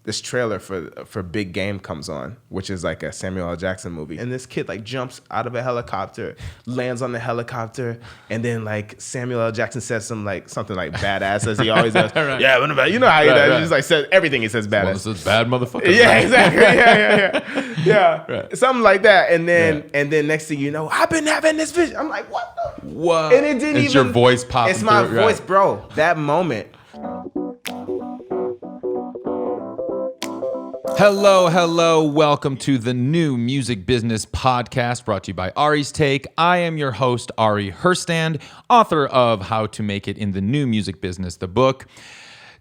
this trailer for Big Game comes on, which is like a Samuel L. Jackson movie. And this kid like jumps out of a helicopter, lands on the helicopter, and then like Samuel L. Jackson says something like badass as he always does. Right. Yeah, you know how he does. He just like says everything he says badass. Well, this is bad motherfucker. Yeah, exactly. Yeah. Right. Something like that. And then next thing you know, I've been having this vision. I'm like, what the? Whoa. And it didn't it's your voice popping It's my through, voice, right. bro. That moment. Hello. Welcome to the New Music Business Podcast brought to you by Ari's Take. I am your host, Ari Herstand, author of How to Make It in the New Music Business, the book.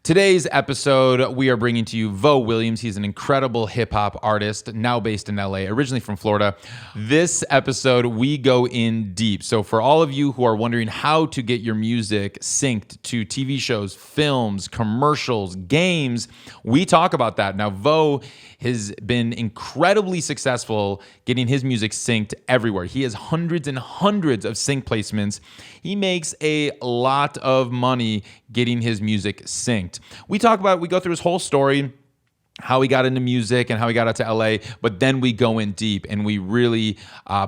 Today's episode, we are bringing to you Vo Williams. He's an incredible hip-hop artist, now based in LA, originally from Florida. This episode, we go in deep. So for all of you who are wondering how to get your music synced to TV shows, films, commercials, games, we talk about that. Now, Vo has been incredibly successful getting his music synced everywhere. He has hundreds and hundreds of sync placements. He makes a lot of money getting his music synced. We go through his whole story, how he got into music and how he got out to LA, but then we go in deep and we really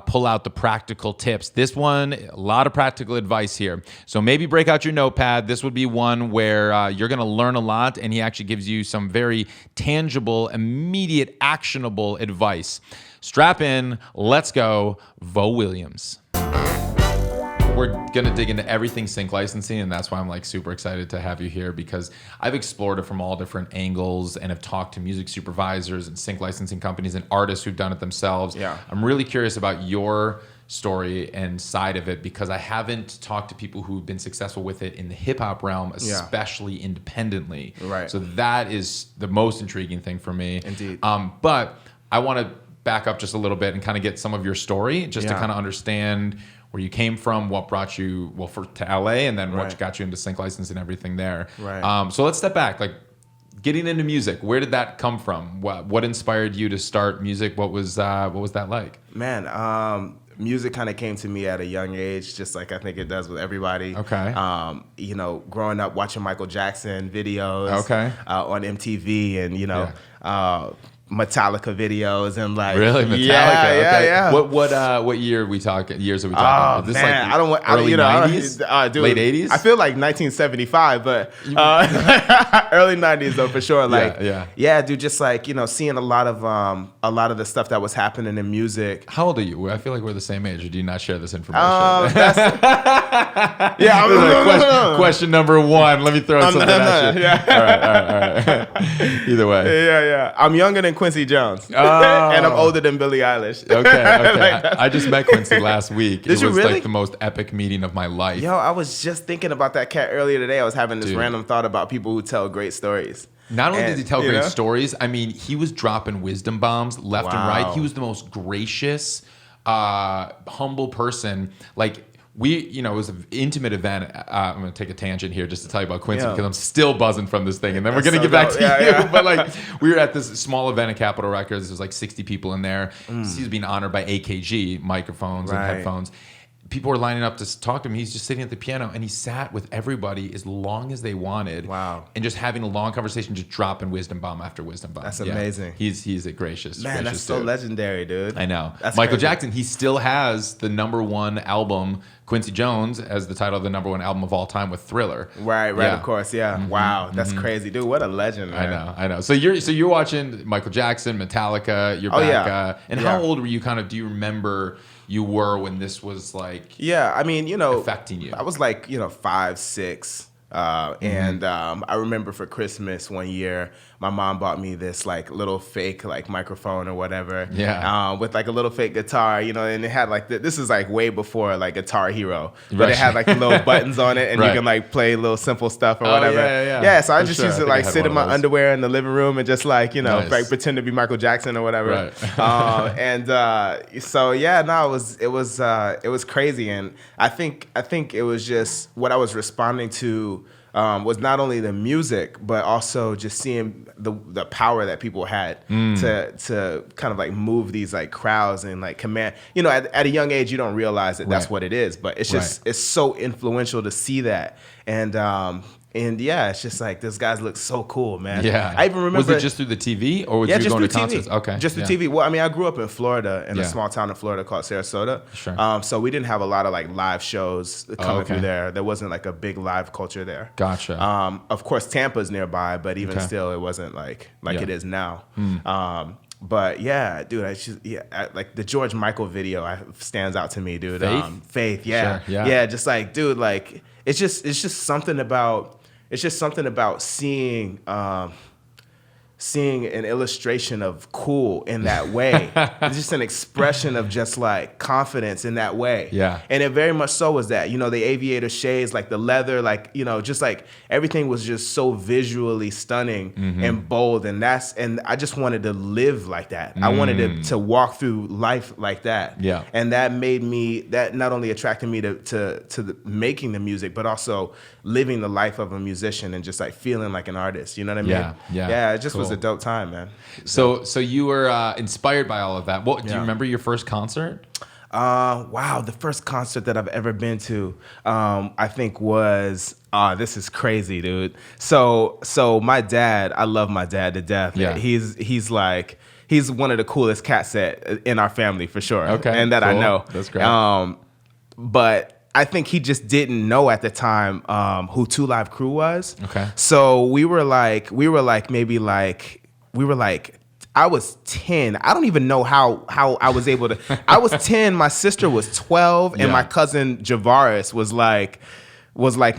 pull out the practical tips. This one, a lot of practical advice here. So maybe break out your notepad. This would be one where you're going to learn a lot, and he actually gives you some very tangible, immediate, actionable advice. Strap in. Let's go. Vo Williams. We're going to dig into everything sync licensing, and that's why I'm like super excited to have you here, because I've explored it from all different angles and have talked to music supervisors and sync licensing companies and artists who've done it themselves. Yeah. I'm really curious about your story and side of it, because I haven't talked to people who've been successful with it in the hip hop realm, especially independently. Right. So that is the most intriguing thing for me. Indeed. But I want to back up just a little bit and kind of get some of your story just to kind of understand where you came from, what brought you to LA, and then what got you into sync license and everything there. Right. So let's step back. Like, getting into music, where did that come from? What inspired you to start music? What was that like? Man, music kind of came to me at a young age, just like I think it does with everybody. Okay. Growing up watching Michael Jackson videos on MTV, and Metallica videos, and like really Metallica. Yeah. What year are we talking? Years are we talking? Oh, Is this man, like early 90s? Dude, late 80s? I feel like 1975, but early 90s though for sure. Like, dude, just like seeing a lot of the stuff that was happening in music. How old are you? I feel like we're the same age. Or do you not share this information? Question number one. Let me throw something at you. Yeah. All right. Either way. Yeah. I'm younger than Quincy Jones, and I'm older than Billie Eilish. Okay. I just met Quincy last week. Did it you was really? like the most epic meeting of my life. Yo, I was just thinking about that cat earlier today. I was having this random thought about people who tell great stories. Not only did he tell great stories, I mean, he was dropping wisdom bombs left and right. He was the most gracious, humble person. Like, it was an intimate event. I'm going to take a tangent here just to tell you about Quincy, because I'm still buzzing from this thing. And then we're going to get back to you. Yeah. But like, we were at this small event at Capitol Records. There was like 60 people in there. He was being honored by AKG microphones and headphones. People were lining up to talk to him. He's just sitting at the piano, and he sat with everybody as long as they wanted. Wow. And just having a long conversation, just dropping wisdom bomb after wisdom bomb. That's amazing. He's a gracious man. That's so dude. Legendary, dude. I know. That's Michael crazy. Jackson, he still has the #1 album, Quincy Jones, as the title of the #1 album of all time, with Thriller. Right, of course, yeah. Mm-hmm. Wow, that's crazy, dude. What a legend, man. I know. So you're watching Michael Jackson, Metallica. You're back. And how old were you? Do you remember you were when this was like? Yeah, I mean, affecting you. I was like 5, 6. And I remember for Christmas one year, my mom bought me this like little fake like microphone or whatever. Yeah. With like a little fake guitar, and it had like this is like way before like Guitar Hero, but it had like the little buttons on it, and you can like play little simple stuff or whatever. Yeah. So I just used to like sit in my underwear in the living room and just like like pretend to be Michael Jackson or whatever. Right. It was crazy, and I think it was just what I was responding to. Was not only the music, but also just seeing the power that people had to kind of like move these like crowds and like command. At a young age, you don't realize that that's what it is, but it's just it's so influential to see that. And And yeah, it's just like, those guys look so cool, man. Yeah. I even remember. Was it just through the TV or was you just going to through concerts? TV. Okay. Just the TV. Well, I mean, I grew up in Florida, in a small town in Florida called Sarasota. Sure. So we didn't have a lot of like live shows coming okay. through there. There wasn't like a big live culture there. Gotcha. Of course, Tampa's nearby, but even still, it wasn't like it is now. But yeah, dude, like the George Michael video stands out to me, dude. Faith, yeah. Sure, yeah. Just like, dude, like it's just something about seeing an illustration of cool in that way. It's just an expression of just like confidence in that way. Yeah. And it very much so was that, the aviator shades, like the leather, like, just like everything was just so visually stunning and bold. And I just wanted to live like that. I wanted to walk through life like that. Yeah. And that not only attracted me to making the music, but also living the life of a musician and just like feeling like an artist. You know what I mean? Yeah. Yeah. It just was a dope time, man. So you were inspired by all of that. Do you remember your first concert? Wow, the first concert that I've ever been to, I think was, this is crazy, dude. So my dad, I love my dad to death. Yeah. He's one of the coolest cats in our family for sure. Okay, and that cool. I know. That's great. But I think he just didn't know at the time who 2 Live Crew was. Okay. So we were like I was 10. I don't even know how I was able to. I was 10. My sister was 12, and my cousin Javaris was like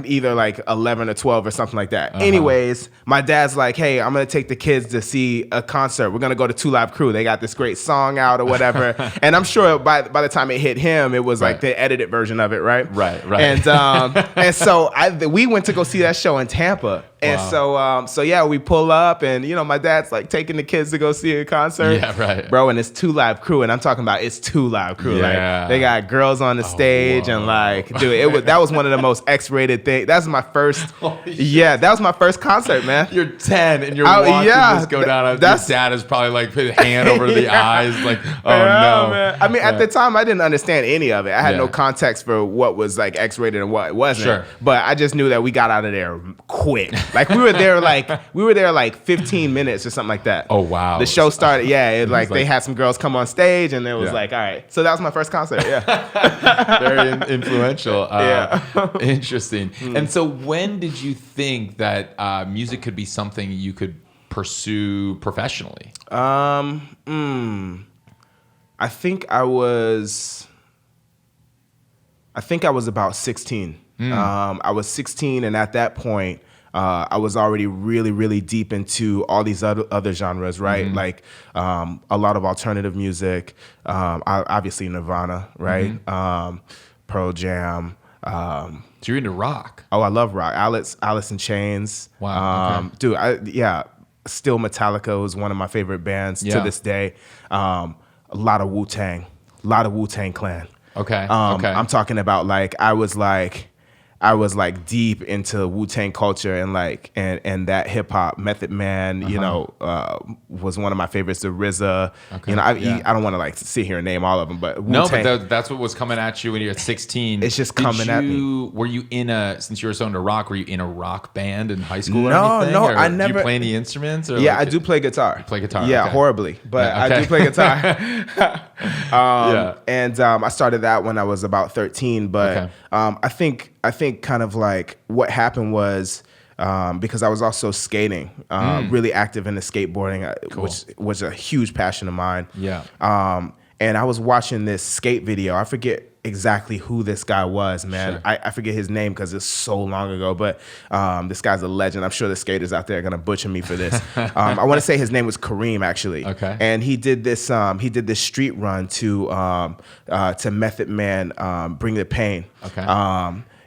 either like 11 or 12 or something like that. Anyways, my dad's like, hey, I'm going to take the kids to see a concert. We're going to go to 2 Live Crew. They got this great song out or whatever. And I'm sure by the time it hit him, it was like the edited version of it, right? Right. And so we went to go see that show in Tampa. And so yeah, we pull up and, my dad's like taking the kids to go see a concert. Yeah, right. Bro, and it's 2 Live Crew. And I'm talking about it's 2 Live Crew. Yeah. Like they got girls on the stage and like, dude, that was one of the most X-rated things. That was my first, that was my first concert, man. You're 10 and you're watching this go down. Your dad is probably like put his hand over the eyes like, oh no. Man. I mean, at the time, I didn't understand any of it. I had no context for what was like X-rated and what wasn't. Sure. But I just knew that we got out of there quick. Like we were there like 15 minutes or something like that. Oh wow. The show started. Yeah, they had some girls come on stage and it was like, all right. So that was my first concert. Yeah. Very influential. Interesting. And so when did you think that music could be something you could pursue professionally? I think I was about 16. I was 16, and at that point, I was already really, really deep into all these other genres, right? Like a lot of alternative music, obviously Nirvana, right? Pearl Jam. So you're into rock? Oh, I love rock. Alice in Chains. Wow. Okay. Dude, still Metallica was one of my favorite bands to this day. A lot of Wu-Tang Clan. Okay. I'm talking about like I was like deep into Wu-Tang culture and that hip hop. Method Man, was one of my favorites. The RZA. Okay. I don't want to like sit here and name all of them, but Wu-Tang, no, but that's what was coming at you when you were 16. It's just coming at me. Were you since you were so into rock, were you in a rock band in high school? No, or anything? no, or I never. Do you play any instruments? Or I do play guitar. You play guitar? Yeah, okay. horribly, but I do play guitar. And I started that when I was about 13. But I think kind of like what happened was because I was also skating, really active in the skateboarding, which was a huge passion of mine. Yeah. And I was watching this skate video. I forget exactly who this guy was, man. Sure. I forget his name because it's so long ago, but this guy's a legend. I'm sure the skaters out there are gonna butcher me for this. I want to say his name was Kareem, actually. Okay. And he did this street run to Method Man, Bring the Pain. Okay.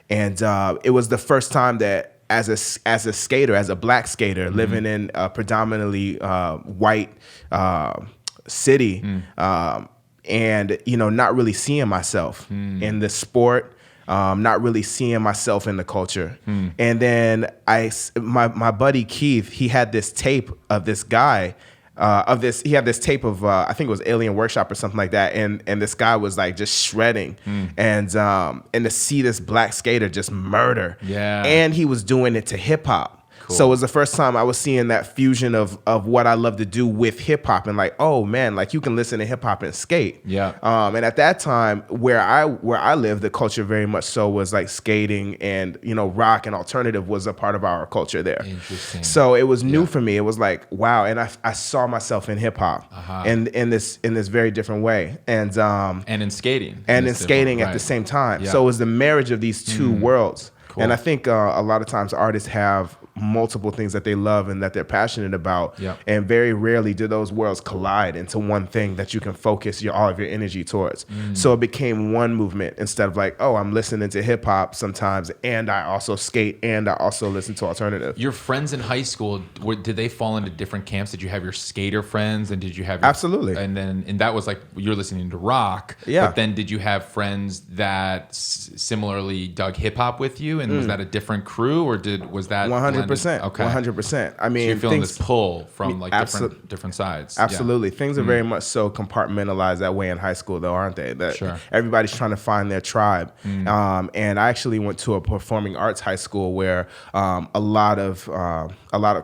And it was the first time that as a skater, as a black skater living in a predominantly white city, and not really seeing myself in the sport, not really seeing myself in the culture. And then my buddy Keith, he had this tape of this guy of this. He had this tape of I think it was Alien Workshop or something like that, and this guy was like just shredding, and to see this black skater just murder, and he was doing it to hip hop. Cool. So it was the first time I was seeing that fusion of what I love to do with hip hop, and like, oh man, like you can listen to hip hop and skate. Yeah. And at that time, where I lived, the culture very much so was like skating, and rock and alternative was a part of our culture there. Interesting. So it was new for me. It was like, wow, and I saw myself in hip hop, in this very different way, and in skating, at the same time. Yeah. So it was the marriage of these two worlds. Cool. And I think a lot of times artists have multiple things that they love and that they're passionate about, and very rarely do those worlds collide into one thing that you can focus all of your energy towards. So it became one movement instead of like, oh, I'm listening to hip hop sometimes and I also skate and I also listen to alternative. Your friends in high school, did they fall into different camps? Did you have your skater friends, and did you have Absolutely. And that was like you're listening to rock. Yeah. But then did you have friends that similarly dug hip hop with you, and was that a different crew, or was that 100%? Okay. 100%. I mean, so you're feeling this pull from like different sides. Absolutely. Things are very much so compartmentalized that way in high school, though, aren't they? That everybody's trying to find their tribe. And I actually went to a performing arts high school where a lot of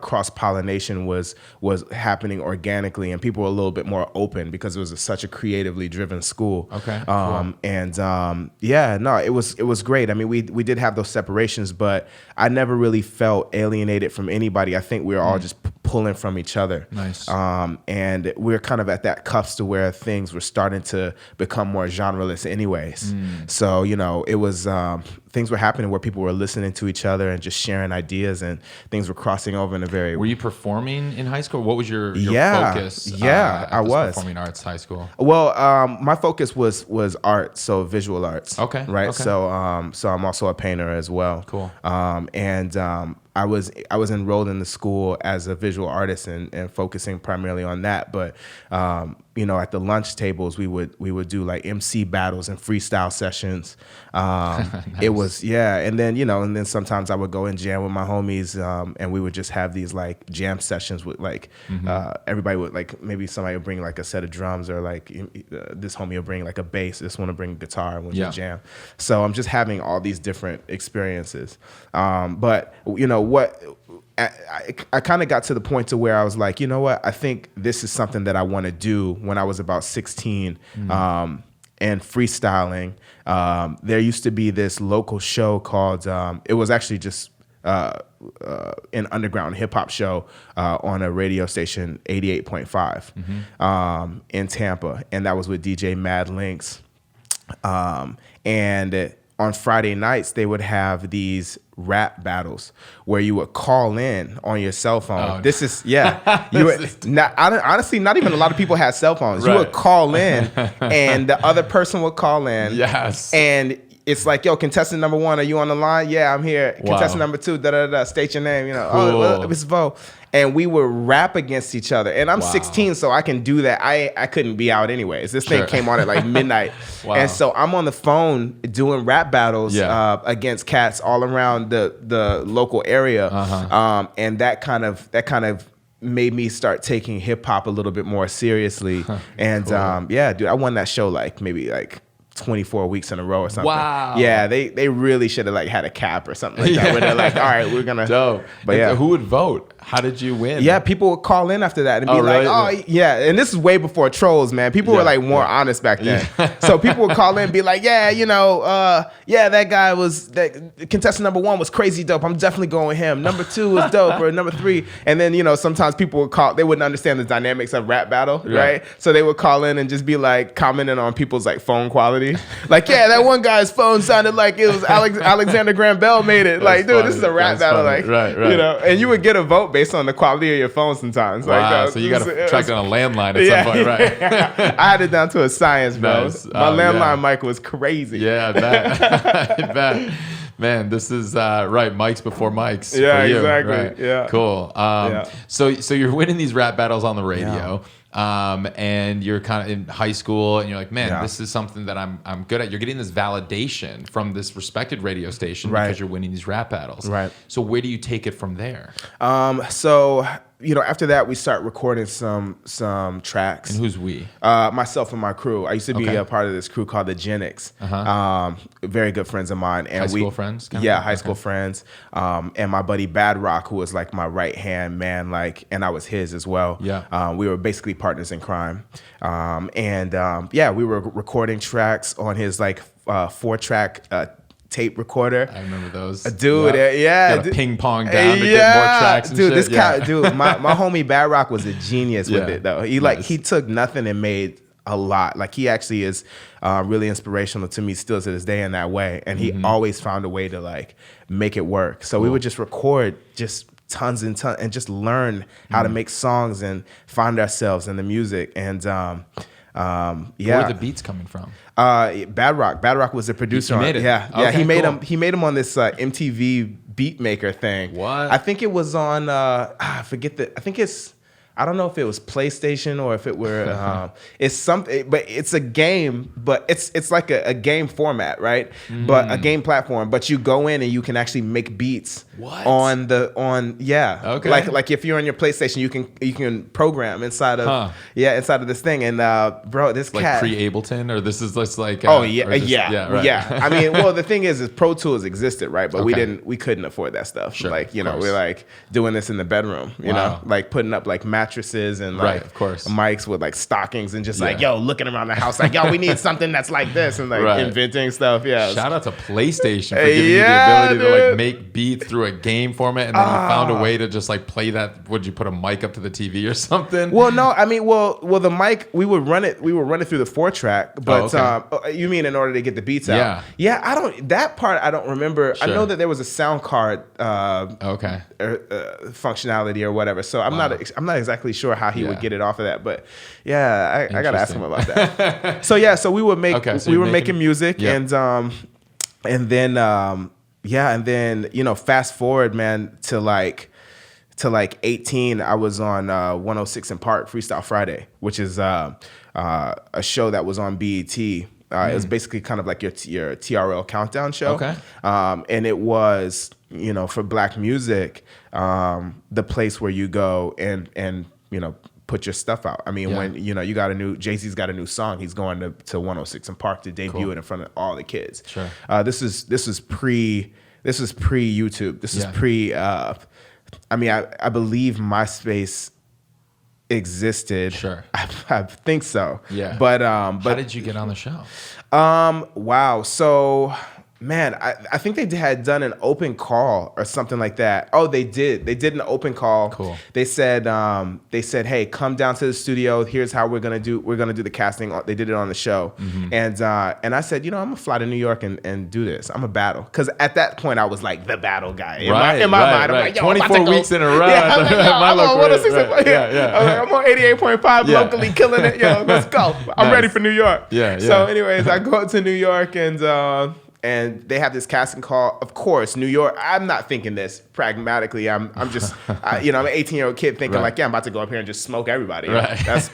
cross pollination was happening organically, and people were a little bit more open because it was such a creatively driven school. Okay. Cool. It was great. I mean, we did have those separations, but I never really felt alienated from anybody. I think we were all just pulling from each other. Nice. And we were kind of at that cusp to where things were starting to become more genreless anyways. So, it was things were happening where people were listening to each other and just sharing ideas, and things were crossing over in a very... Were you performing in high school? What was your focus? I was. Performing arts high school. Well, my focus was art, so visual arts. Okay. Right? Okay. So I'm also a painter as well. Cool. I was enrolled in the school as a visual artist and focusing primarily on that. But at the lunch tables, we would do like MC battles and freestyle sessions. Nice. It was and then sometimes I would go and jam with my homies, and we would just have these like jam sessions with like everybody would like, maybe somebody would bring like a set of drums, or like this homie would bring like a bass, this one would bring a guitar, and we'll just jam. So I'm just having all these different experiences. But what I kind of got to the point to where I was like, you know what, I think this is something that I want to do. When I was about 16 and freestyling, there used to be this local show called, it was actually just an underground hip hop show on a radio station, 88.5 in Tampa. And that was with DJ Mad Links. And on Friday nights, they would have these rap battles where you would call in on your cell phone. This is honestly, not even a lot of people had cell phones. Right. You would call in, and the other person would call in. Yes. And it's like, yo, contestant number 1, are you on the line? Yeah, I'm here. Wow. Contestant number 2, state your name. Cool. Oh, it's Vo. And we would rap against each other. And I'm 16, so I can do that. I couldn't be out anyways. This thing came on at like midnight. Wow. And so I'm on the phone doing rap battles against cats all around the local area. And that kind of made me start taking hip hop a little bit more seriously. And cool. Dude, I won that show like maybe like 24 weeks in a row or something. Wow. Yeah, they really should have like had a cap or something like that where they're like, all right, we're gonna. Dope. But who would vote? How did you win? Yeah, people would call in after that and be like, really? And this is way before trolls, man. People were like more honest back then. So people would call in and be like, that guy contestant number 1 was crazy dope. I'm definitely going with him. Number 2 was dope, or number 3. And then, sometimes people would call, they wouldn't understand the dynamics of rap battle, right? So they would call in and just be like commenting on people's like phone quality. Like, that one guy's phone sounded like it was Alexander Graham Bell made it. Like, dude, this is a rap battle. Like, right. And you would get a vote based on the quality of your phone sometimes. Wow, so you got to track down a landline at some point, right? I had it down to a science, bro. Nice. My landline mic was crazy. Yeah, I bet. I bet. Man, this is right. Mics before mics. Yeah, for you, exactly. Right? Yeah. Cool. So you're winning these rap battles on the radio. And you're kind of in high school, and you're like, man, this is something that I'm good at. You're getting this validation from this respected radio station because you're winning these rap battles. Right. So where do you take it from there? So after that, we start recording some tracks. And who's we? Myself and my crew. I used to be Okay. a part of this crew called the Genics. Very good friends of mine. And High school friends? Kind of Yeah, thing? high school friends. And my buddy Bad Rock, who was like my right hand man, and I was his as well. Yeah. We were basically partners in crime. We were recording tracks on his 4-track tape recorder. I remember those. Dude, Gotta ping pong down to get more tracks and dude, shit. My homie Bad Rock was a genius with it though. He took nothing and made a lot. Like he actually is really inspirational to me still to this day in that way. And he always found a way to make it work. So we would just record just tons and tons and just learn how to make songs and find ourselves in the music. And Where are the beats coming from? Bad Rock was the producer. He made it. Yeah. Okay, He made cool. He made him on this MTV beat maker thing. What? I think it was on. I don't know if it was PlayStation or if it were. It's something, but it's a game. But it's like a game format, right? But a game platform. But you go in and you can actually make beats. What? Okay. Like if you're on your PlayStation, you can program inside of inside of this thing. And bro, this cat pre-Ableton, or this is just like right. yeah. I mean, well, the thing is Pro Tools existed, right? But Okay. we couldn't afford that stuff. Sure, We're doing this in the bedroom, you know, putting up mattresses and Right, of course. mics with stockings and just looking around the house we need something that's like this and Right. inventing stuff. Yeah. Shout out to PlayStation for giving you the ability to make beats through a game format, and then you found a way to just play that. Would you put a mic up to the TV or something? Well, no, I mean, the mic we would run it through the 4-track, but okay. you mean in order to get the beats out? Yeah. That part I don't remember. Sure. I know that there was a sound card functionality or whatever. So I'm not exactly sure how he would get it off of that, but I gotta ask him about that. So we would make making music and then fast forward, man, to 18, I was on 106 in Park Freestyle Friday, which is a show that was on BET. It was basically kind of like your TRL countdown show. Okay. And it was, for black music, the place where you go and put your stuff out. I mean, when you got Jay-Z's got a new song, he's going to 106 in Park to debut it in front of all the kids. Sure. This is pre YouTube. This is pre. I believe MySpace existed. Sure. I think so. Yeah. But how did you get on the show? Wow. So, man, I think they had done an open call or something like that. Oh, they did. They did an open call. Cool. They said, hey, come down to the studio. Here's how we're gonna do the casting. They did it on the show. And I said, I'm gonna fly to New York and do this. I'm a battle. Because at that point I was like the battle guy. In my mind, I'm like, yo, 24 weeks in a row. Yeah, I'm like, yo, I'm on 106. Yeah. I'm on 88.5 locally killing it. Yo, let's go. I'm ready for New York. Yeah. So anyways, I go to New York and they have this casting call. Of course, New York. I'm not thinking this pragmatically. I'm just, I'm an 18-year-old kid thinking I'm about to go up here and just smoke everybody. Right. That's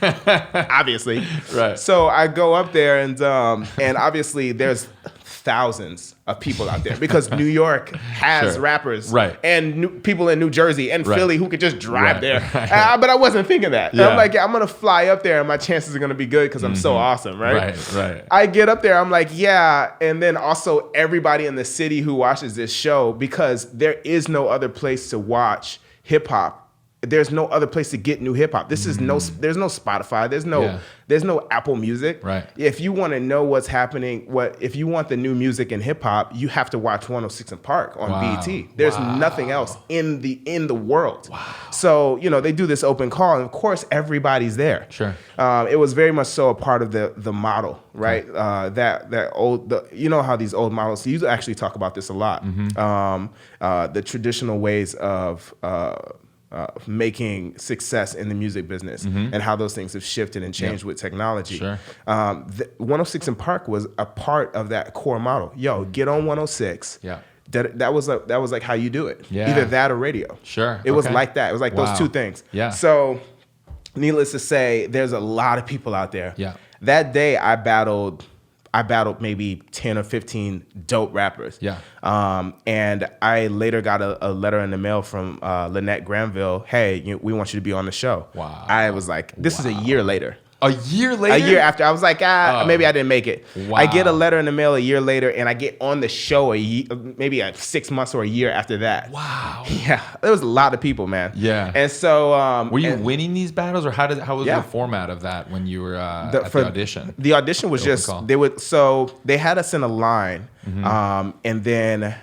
obviously. Right. So I go up there and obviously there's thousands of people out there because New York has rappers and people in New Jersey and Philly who could just drive there. But I wasn't thinking that. Yeah. I'm like, I'm going to fly up there and my chances are going to be good because I'm so awesome, right? Right. I get up there, I'm like, and then also everybody in the city who watches this show, because there is no other place to watch hip hop. There's no other place to get new hip hop. There's no Spotify. There's no Apple Music. Right. If you want to know what's happening, if you want the new music in hip hop, you have to watch 106 in Park on BET. There's nothing else in the world. Wow. So, they do this open call and of course everybody's there. Sure. It was very much so a part of the model, right? That old, how these old models, you actually talk about this a lot. The traditional ways of making success in the music business and how those things have shifted and changed with technology. Sure. 106 in Park was a part of that core model. Yo, get on 106. Yeah. That was like how you do it. Yeah. Either that or radio. Sure. It was like that. It was like those two things. Yeah. So needless to say, there's a lot of people out there. Yeah. That day I battled I battled maybe 10 or 15 dope rappers. Yeah. And I later got a letter in the mail from Lynette Granville. Hey, we want you to be on the show. Wow. I was like, this is a year later. A year later? A year after. I was like, maybe I didn't make it. Wow. I get a letter in the mail a year later, and I get on the show maybe 6 months or a year after that. Wow. Yeah, there was a lot of people, man. Yeah. And so, were you winning these battles, or how was Yeah. the format of that when you were at the audition? The audition was just call. they had us in a line, and then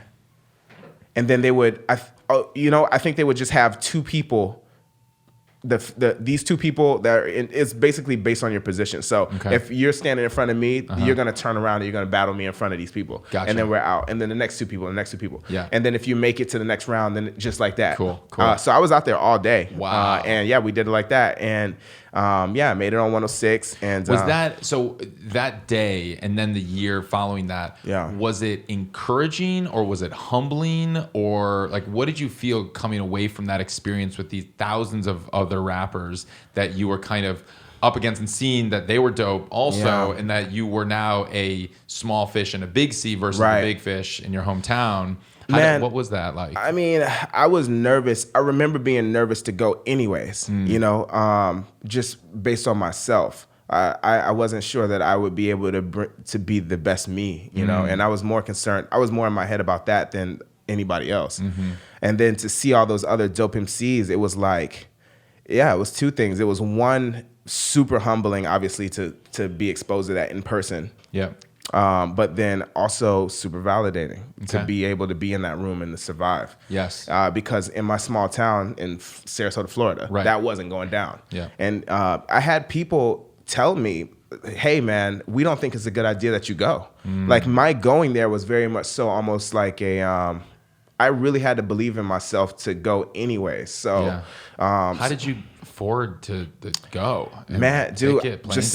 they would I think they would just have two people. These two people it's basically based on your position. So if you're standing in front of me, you're gonna turn around and you're gonna battle me in front of these people. Gotcha. And then we're out. And then the next two people, Yeah. And then if you make it to the next round, then just like that. Cool. So I was out there all day. Wow. And yeah, we did it like that. And I made it on 106. And was that so that day and then the year following that? Yeah. Was it encouraging or was it humbling, or like what did you feel coming away from that experience with these thousands of other rappers that you were kind of up against and seeing that they were dope also, and that you were now a small fish in a big sea versus a big fish in your hometown? What was that like? I mean, I was nervous. I remember being nervous to go anyways, just based on myself. I wasn't sure that I would be able to be the best me, and I was more concerned. I was more in my head about that than anybody else. And then to see all those other dope MCs, it was like, it was two things. It was one, super humbling, obviously, to be exposed to that in person. Yeah. But then also super validating to be able to be in that room and to survive. Yes. Because in my small town in Sarasota, Florida, that wasn't going down. Yeah. And I had people tell me, hey, man, we don't think it's a good idea that you go. Like my going there was very much so almost like I really had to believe in myself to go anyway. So how did you afford to go? Man, dude,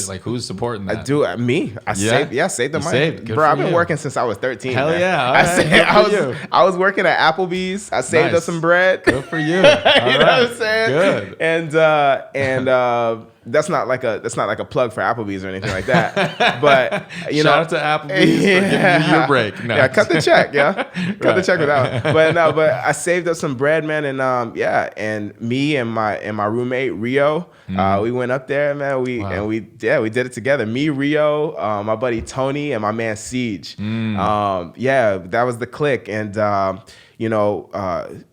like who's supporting that? Me. I saved the money. Bro, I've been working since I was 13. Hell man. yeah. I was working at Applebee's. I saved up some bread. Good for you. You know what I'm saying? Good. And that's not like a plug for Applebee's or anything like that. But shout out to Applebee's for giving you your break. No. Yeah, cut the check. Yeah, cut the check with that one. But I saved up some bread, man, and and me and my roommate Rio, we went up there, man. We did it together. Me, Rio, my buddy Tony, and my man Siege. That was the clique, and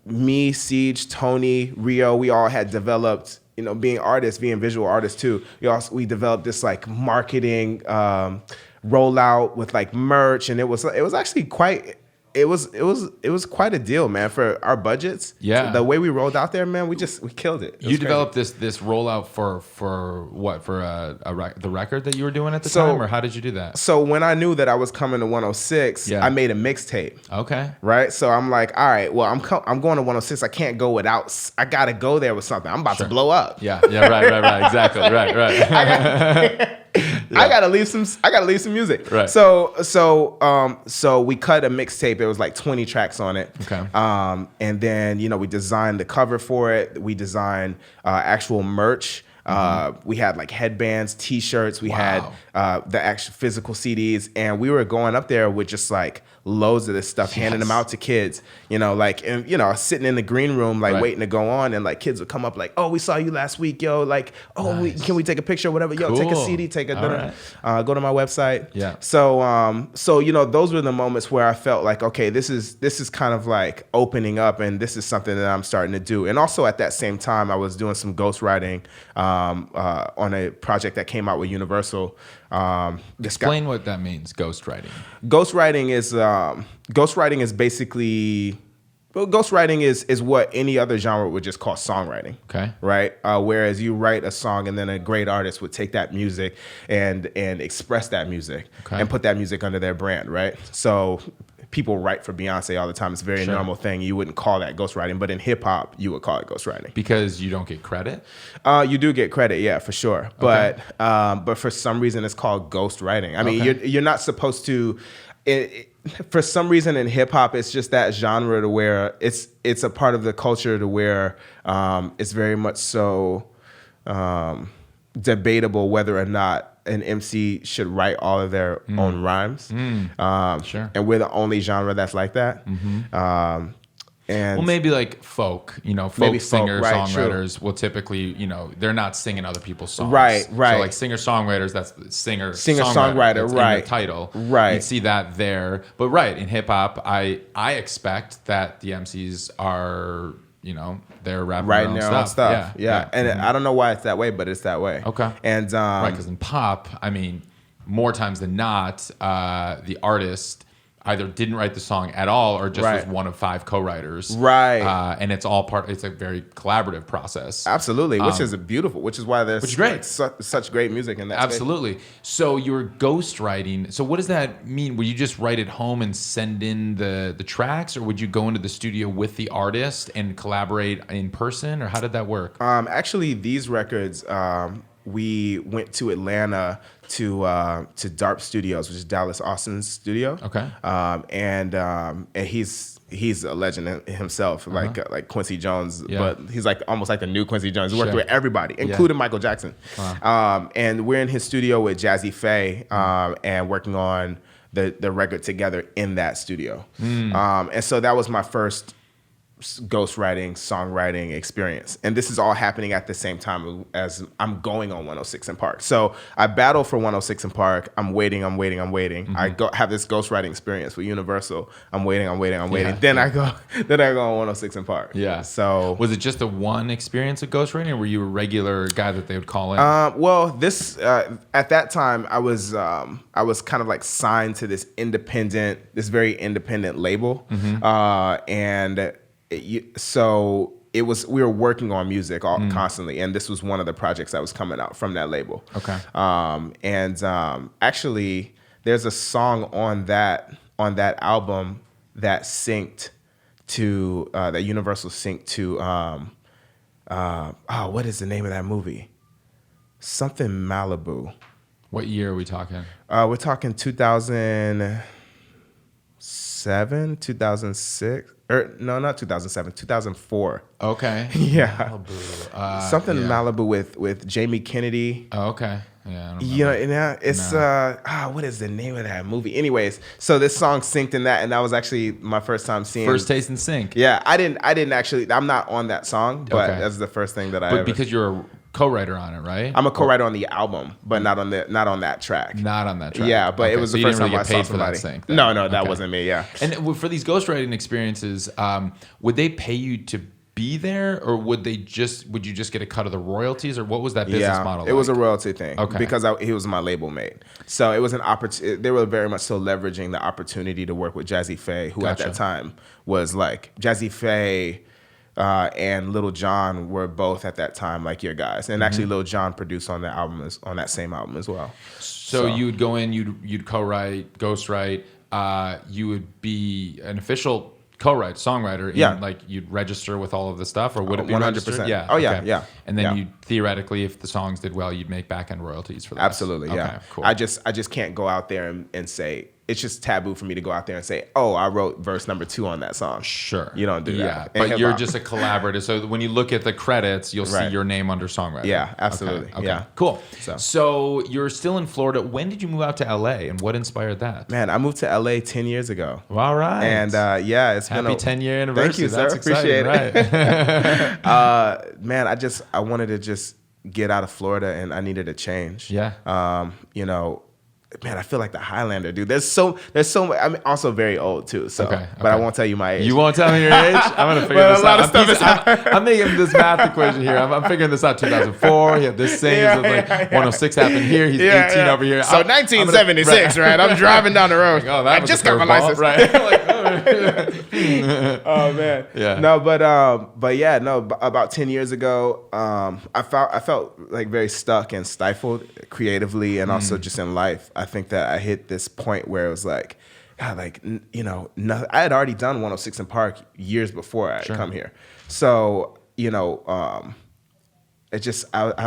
me, Siege, Tony, Rio, we all had developed. Being artists, being visual artists too, we developed this like marketing rollout with like merch, and it was actually quite. It was quite a deal, man, for our budgets. Yeah, the way we rolled out there, man, we killed it. You developed this rollout for what? For the record that you were doing at the time, or how did you do that? So when I knew that I was coming to 106, I made a mixtape. Okay. Right. So I'm like, all right, well, I'm going to 106. I can't go without. I gotta go there with something. I'm about to blow up. Yeah. Right. Exactly. Right. I gotta leave some music. Right. So we cut a mixtape. There was like 20 tracks on it. Okay. And then we designed the cover for it. We designed actual merch. We had like headbands, T-shirts. We had the actual physical CDs, and we were going up there with just like loads of this stuff, handing them out to kids. Sitting in the green room, like waiting to go on, and like kids would come up like, "Oh, we saw you last week, yo. Like, can we take a picture or whatever? Yo, take a CD, take a go to my website." Yeah. So those were the moments where I felt like, okay, this is kind of like opening up, and this is something that I'm starting to do. And also at that same time, I was doing some ghostwriting on a project that came out with Universal. Explain what that means, ghostwriting. Ghostwriting is basically, ghostwriting is what any other genre would just call songwriting. Okay. Right. Whereas you write a song and then a great artist would take that music and express that music and put that music under their brand. Right. So people write for Beyonce all the time. It's a very normal thing. You wouldn't call that ghostwriting, but in hip hop, you would call it ghostwriting. Because you don't get credit? You do get credit, yeah, for sure. Okay. But for some reason, it's called ghostwriting. I mean, you're not supposed to. For some reason in hip hop, it's just that genre to where it's a part of the culture to where it's very much so debatable whether or not an MC should write all of their own rhymes. Sure. And we're the only genre that's like that. And Well, maybe like folk, Maybe folk folk, singer right, songwriters will typically, they're not singing other people's songs. Right. So like singer songwriters, that's the Singer-songwriter, that's right. in the title. Right. You'd see that there. But right, in hip hop, I expect that the MCs are, they're rapping writing their their own own stuff. stuff. Yeah. And I don't know why it's that way, but it's that way. Okay. And Right, because in pop, I mean, more times than not, the artist either didn't write the song at all or just was one of 5 co-writers. Right. And it's all it's a very collaborative process. Absolutely, which is why there's Which is great. Such great music in that Absolutely. So you were ghostwriting. So what does that mean? Would you just write at home and send in the tracks, or would you go into the studio with the artist and collaborate in person, or how did that work? Actually, these records, we went to Atlanta to DARP Studios, which is Dallas Austin's studio. Okay. And he's a legend himself, like Quincy Jones, but he's like almost like the new Quincy Jones. He worked with everybody, including Michael Jackson. Wow. And we're in his studio with Jazzy Faye, and working on the record together in that studio. And so that was my first ghostwriting, songwriting experience. And this is all happening at the same time as I'm going on 106 in Park. So I battle for 106 in Park. I'm waiting. I have this ghostwriting experience with Universal. I'm waiting. Yeah. Then I go on 106 in Park. Yeah. So was it just the one experience of ghostwriting, or were you a regular guy that they would call in? Well, this at that time I was kind of like signed to this very independent label, and so it was, we were working on music constantly, and this was one of the projects that was coming out from that label. Okay. Actually, there's a song on that album that synced to that Universal synced to what is the name of that movie? Something Malibu. What year are we talking? We're talking 2007, 2006. No, not 2007, 2004. Okay. Yeah. Malibu. Something Malibu with Jamie Kennedy. Oh, okay. Yeah. I don't remember. It's what is the name of that movie? Anyways, so this song synced in that, and that was actually my first time seeing. First taste in sync. Yeah, I didn't actually. I'm not on that song, but that's the first thing that But because you're a co-writer on it, right? I'm a co-writer on the album, but not on that track. Not on that track. Yeah, but it was so the first you time didn't I really saw get paid somebody. for that sync. No, that wasn't me. Yeah. And for these ghostwriting experiences, would they pay you to be there, or would you just get a cut of the royalties, or what was that business model? It was a royalty thing. Okay. Because he was my label mate. So it was an opportunity. They were very much so leveraging the opportunity to work with Jazzy Faye, who at that time was like Jazzy Faye. And Lil Jon were both at that time like your guys, and actually Lil Jon produced on that same album as well. So you would go in, you'd co-write, ghostwrite. You would be an official co-write songwriter. And like you'd register with all of the stuff, or would it be 100%. registered? Yeah. Oh okay. yeah. And then you theoretically, if the songs did well, you'd make back-end royalties for that. Absolutely. Yeah. Okay, cool. I just can't go out there and say. It's just taboo for me to go out there and say, "Oh, I wrote verse number 2 on that song." Sure. You don't do that. Yeah, but you're just a collaborator. So when you look at the credits, you'll see your name under songwriter. Yeah, absolutely. Okay. Yeah. Cool. So you're still in Florida. When did you move out to LA, and what inspired that? Man, I moved to LA 10 years ago. All right. And it's Happy been a 10-year anniversary. Thank you, sir. That's Appreciate exciting, it. Right. Man, I wanted to just get out of Florida, and I needed a change. Yeah. Man, I feel like the Highlander, dude. There's so much. I'm also very old too, so. Okay. But I won't tell you my age. You won't tell me your age? I'm gonna figure this out. I'm making this math equation here. I'm figuring this out. 2004. He had this thing. 106 happened here. He's 18 over here. So 1976, right? I'm driving down the road. Oh, I just got my license. Right. Oh man. Yeah. No, but about 10 years ago, I felt like very stuck and stifled creatively, and also just in life. I think that I hit this point where it was like, God, nothing. I had already done 106 in Park years before I had come here. So, I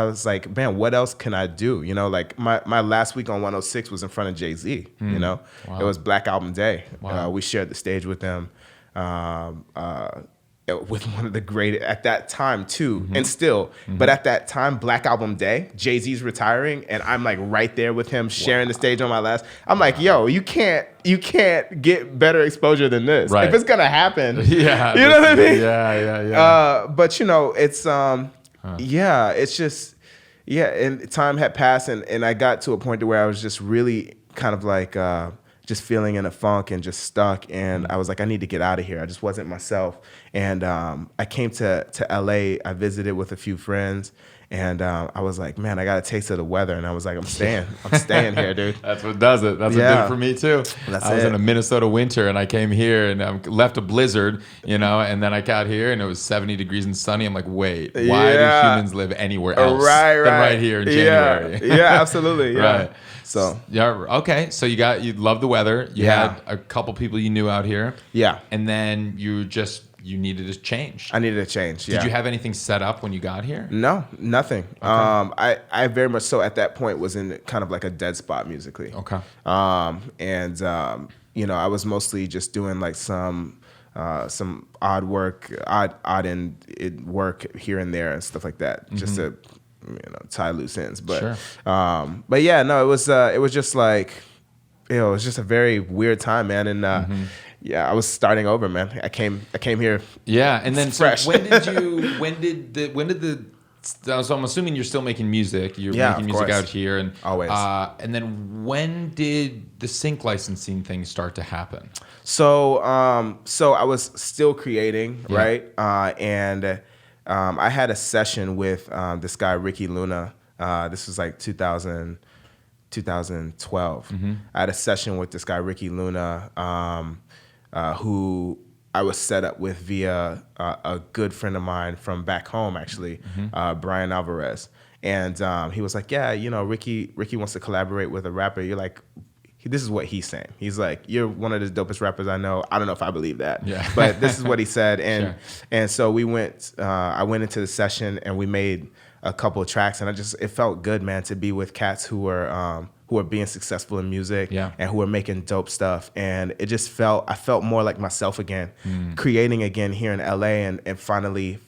was like, man, what else can I do? Like my last week on 106 was in front of Jay-Z, Wow. It was Black Album Day. Wow. We shared the stage with them. with one of the great at that time too, and still. But at that time, Black Album Day, Jay-Z's retiring, and I'm like right there with him, sharing the stage on my last. I'm like, yo, you can't get better exposure than this. Right. If it's gonna happen, Yeah, you know what I mean? Yeah. But it's yeah, it's just and time had passed, and I got to a point to where I was just really kind of like just feeling in a funk and just stuck, and I was like, I need to get out of here. I just wasn't myself, and I came to LA. I visited with a few friends, and I was like, man, I got a taste of the weather, and I was like, I'm staying here, dude. That's what does it. That's what did it for me too. I was in a Minnesota winter, and I came here, and I left a blizzard, and then I got here, and it was 70 degrees and sunny. I'm like, wait, why do humans live anywhere else than right here in January? Yeah, absolutely. Yeah. Right. So okay. So you love the weather. You had a couple people you knew out here. Yeah. And then you needed a change. I needed a change. Yeah. Did you have anything set up when you got here? No, nothing. Okay. I very much so at that point was in kind of like a dead spot musically. Okay. I was mostly just doing like some odd work here and there and stuff like that, just to tie loose ends. But but yeah, no, it was just like it was just a very weird time, man, and yeah, I was starting over, man. I came here. Yeah, and then fresh. So so I'm assuming you're still making music. You're making music out here, and always. And then when did the sync licensing thing start to happen? So I was still creating, right? And I had a session with this guy Ricky Luna. This was like 2012. I had a session with this guy Ricky Luna, who I was set up with via a good friend of mine from back home, actually, Brian Alvarez. And he was like, yeah, Ricky wants to collaborate with a rapper. You're like, this is what he's saying. He's like, you're one of the dopest rappers I know. I don't know if I believe that, but this is what he said. And and so we went. I went into the session and we made a couple of tracks, and it felt good, man, to be with cats who are being successful in music and who are making dope stuff. And it just I felt more like myself again, creating again here in LA, and finally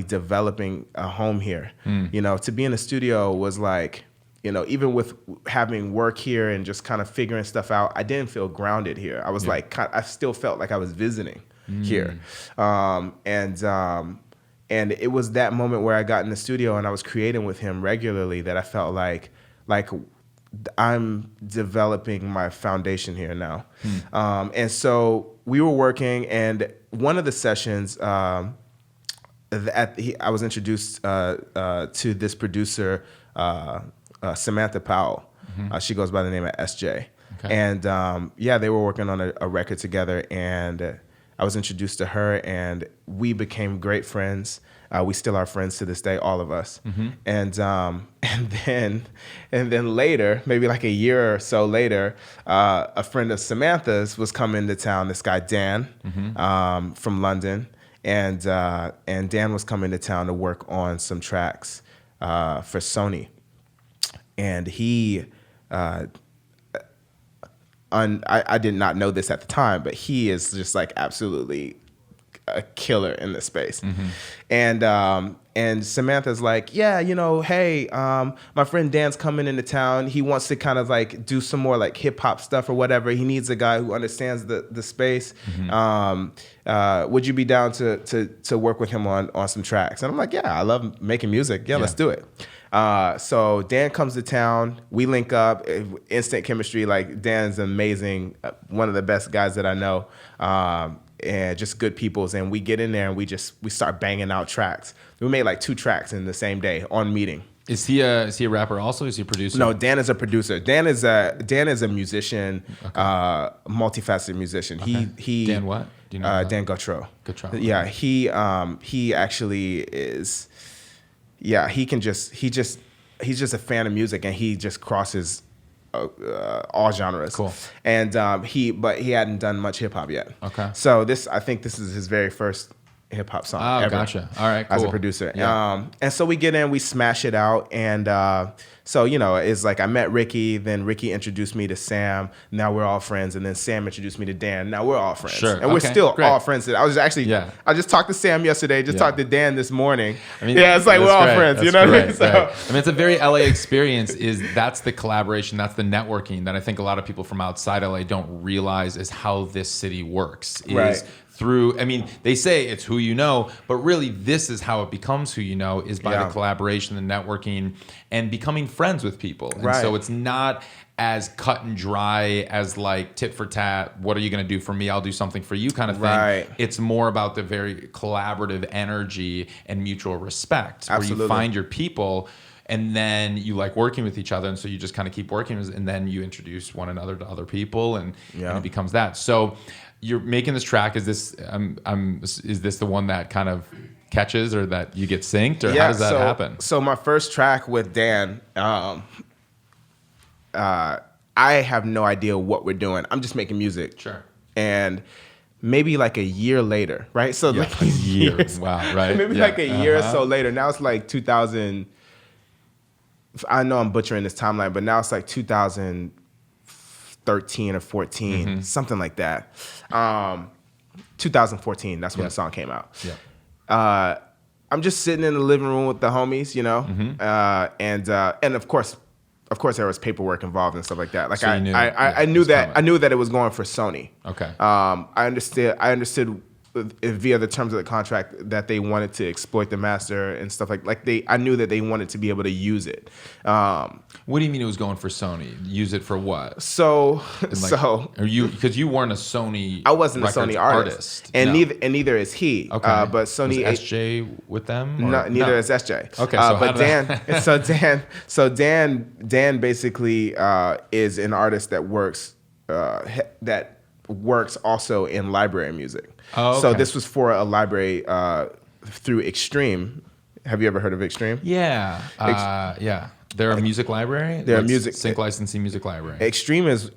developing a home here. To be in the studio was like, even with having work here and just kind of figuring stuff out, I didn't feel grounded here. I was like, I still felt like I was visiting here. And it was that moment where I got in the studio and I was creating with him regularly that I felt like I'm developing my foundation here now. And so we were working, and one of the sessions, I was introduced to this producer, Samantha Powell. She goes by the name of SJ. Okay. And they were working on a record together, and I was introduced to her, and we became great friends. We still are friends to this day, all of us. And then later, maybe like a year or so later, a friend of Samantha's was coming to town. This guy Dan from London, and Dan was coming to town to work on some tracks for Sony. And he, I did not know this at the time, but he is just like absolutely a killer in this space. And Samantha's like, yeah, hey, my friend Dan's coming into town. He wants to kind of like do some more like hip hop stuff or whatever. He needs a guy who understands the space. Would you be down to work with him on some tracks? And I'm like, yeah, I love making music. Yeah, let's do it. So Dan comes to town, we link up, instant chemistry. Like, Dan's amazing, one of the best guys that I know, and just good peoples. And we get in there and we start banging out tracks. We made like 2 tracks in the same day on meeting. Is he a rapper also? Is he a producer? No, Dan is a producer. Dan is a musician, multifaceted musician. Okay. He Dan what? Do you know Dan Gautreaux. Gautreaux. Yeah, he actually is. Yeah, he's just a fan of music, and he just crosses all genres. Cool. And he hadn't done much hip hop yet. Okay. So I think this is his very first hip hop song Oh, ever. gotcha. All right, As a cool. producer. Yeah. And so we get in, we smash it out. And so, you know, it's like I met Ricky, then Ricky introduced me to Sam. Now we're all friends. And then Sam introduced me to Dan. Now we're all friends. Sure. And we're Okay, still great. all friends. I was actually, I just talked to Sam yesterday, just talked to Dan this morning. I mean, yeah, it's like we're all friends, That's you know what I mean? great, So, right. I mean, it's a very LA experience. That's the collaboration, that's the networking that I think a lot of people from outside LA don't realize is how this city works. Right. Through, I mean, they say it's who you know, but really this is how it becomes who you know, is by the collaboration, the networking, and becoming friends with people. And so it's not as cut and dry as like tit for tat, what are you going to do for me? I'll do something for you kind of thing. Right. It's more about the very collaborative energy and mutual respect. Absolutely. Where you find your people and then you like working with each other. And so you just kind of keep working and then you introduce one another to other people and it becomes that. So you're making this track. Is this is this the one that kind of catches or that you get synced, or how does that happen? So my first track with Dan, I have no idea what we're doing. I'm just making music. Sure. And maybe like a year later, right? So like a year. Wow, right. Maybe like a year or so later. Now it's like 2000. I know I'm butchering this timeline, but now it's like 2013 or 14, something like that. 2014, that's when the song came out. Yeah. I'm just sitting in the living room with the homies, you know, and of course there was paperwork involved and stuff like that. Like So you knew, I knew that I knew that it was going for Sony. Okay. I understood via the terms of the contract that they wanted to exploit the master and stuff I knew that they wanted to be able to use it. What do you mean it was going for Sony? Use it for what? So are you, because you weren't a Sony. I wasn't a Records Sony artist. And neither is he. Okay. But Sony was SJ with them? Or? No, neither is SJ. Okay, so but Dan basically is an artist that works also in library music. Oh, okay. So this was for a library through Extreme. Have you ever heard of Extreme? Yeah. Yeah. They're a music library? They're a music sync licensing music library. Extreme is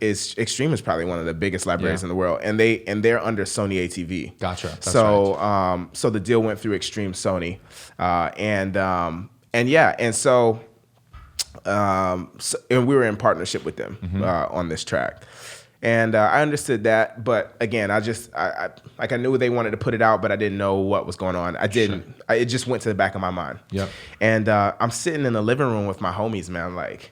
probably one of the biggest libraries in the world, and they're under Sony ATV. Gotcha. That's so right. So the deal went through Extreme Sony, and we were in partnership with them on this track. And I understood that, but again, I knew they wanted to put it out, but I didn't know what was going on. I didn't. Sure. It just went to the back of my mind. Yep. And I'm sitting in the living room with my homies, man, like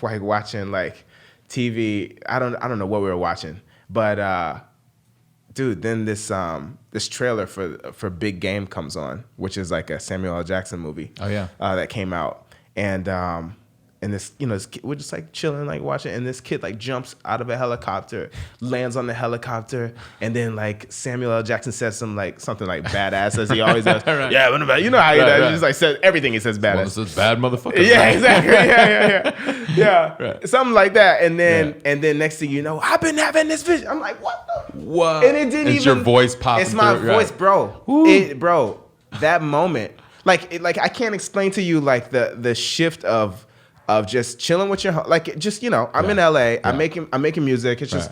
watching like TV. I don't know what we were watching, but dude, then this trailer for Big Game comes on, which is like a Samuel L. Jackson movie. Oh yeah. That came out, and this, you know, this kid, we're just like chilling, like watching, and this kid like jumps out of a helicopter, lands on the helicopter, and then like Samuel L. Jackson says something like badass, as he always does. Right. Yeah, you know how he does. He just like says everything. He says badass. Well, this is bad motherfucker. Yeah, exactly. Yeah. Right. Something like that. And then next thing you know, I've been having this vision. I'm like, what the? Whoa. And it didn't it's even. your voice popping. It's my through, voice, right. bro. Bro, that moment, like I can't explain to you like the shift of just chilling with your like just, you know, I'm in LA. Yeah. I'm making music. It's just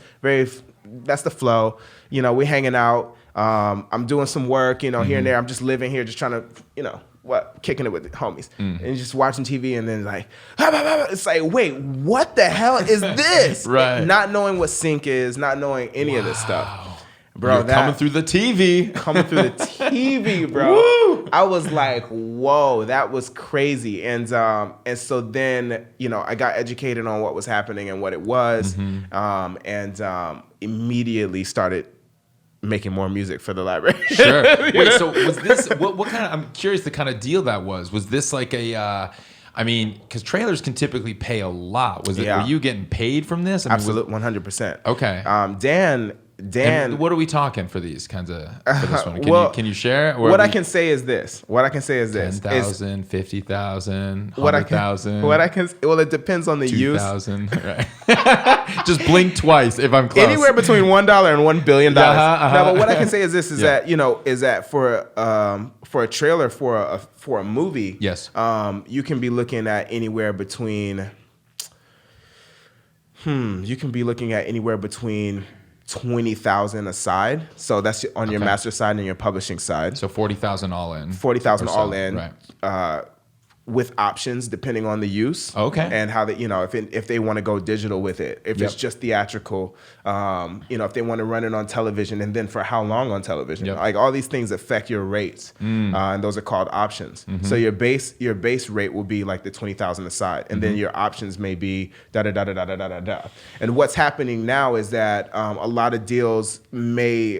that's the flow. You know, we hanging out. I'm doing some work, you know, here and there. I'm just living here, just trying to, you know, kicking it with the homies and just watching TV, and then like it's like, wait, what the hell is this? Right. Not knowing what sync is, not knowing any of this stuff. Bro, You're coming through the TV. Coming through the TV, bro. Woo! I was like, whoa, that was crazy. And so then, you know, I got educated on what was happening and what it was, and immediately started making more music for the library. Sure. Wait, so was this, what kind of, I'm curious the kind of deal that was. Was this like a, I mean, because trailers can typically pay a lot. Were you getting paid from this? I mean, Absolutely, 100%. Okay. Dan. And what are we talking for these kinds of, for this one? Can you share? What I can say is this. 10,000, 50,000, 100,000. Well, it depends on the 2,000, right. Just blink twice if I'm close. Anywhere between $1 and $1 billion. No, but what I can say is this: that for a trailer for a movie, yes, you can be looking at anywhere between. You can be looking at anywhere between $20,000 aside. So that's on your master side and your publishing side. So 40,000 all in. 40,000 all in. Right. With options depending on the use, and how they, if they want to go digital with it, if it's just theatrical, if they want to run it on television, and then for how long on television, like all these things affect your rates, and those are called options. So your base rate will be like the 20,000 aside, and then your options may be da da da da da da da da. And what's happening now is that a lot of deals may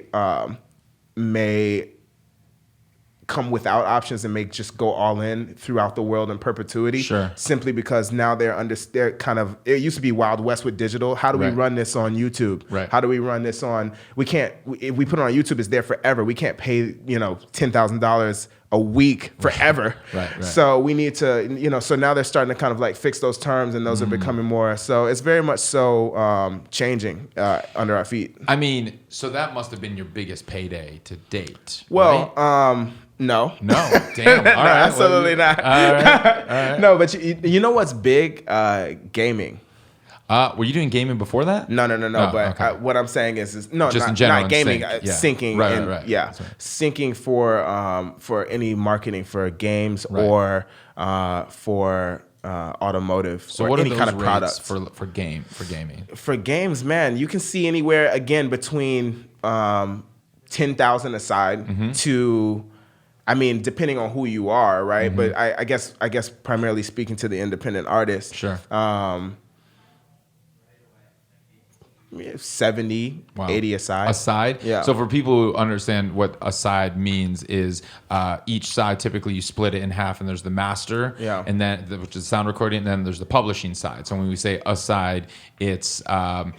come without options and make just go all in throughout the world in perpetuity. Sure. Simply because now they're kind of, it used to be Wild West with digital. How do we run this on YouTube? Right. How do we run this on, if we put it on YouTube, it's there forever. We can't pay, $10,000 a week forever. Right. So we need to, so now they're starting to kind of like fix those terms, and those are becoming more, so it's very much so changing under our feet. I mean, so that must have been your biggest payday to date. Well, right? No. Damn. All No, right. absolutely not. All right. No, but you know what's big? Gaming. Were you doing gaming before that? No. Oh, But okay. what I'm saying is no, Just not, in general, not gaming. sync. Yeah. Syncing. Right. Yeah, Sorry. syncing for any marketing for games Right. or for automotive So or what any are those kind of rates products for gaming? For games, man, you can see anywhere again between 10,000 aside to, I mean, depending on who you are, right? But I guess primarily speaking to the independent artist, Sure. 70, Wow. 80 aside. Aside? Yeah. So for people who understand what aside means is each side, typically you split it in half, and there's the master, and then which is sound recording, and then there's the publishing side. So when we say aside, it's, if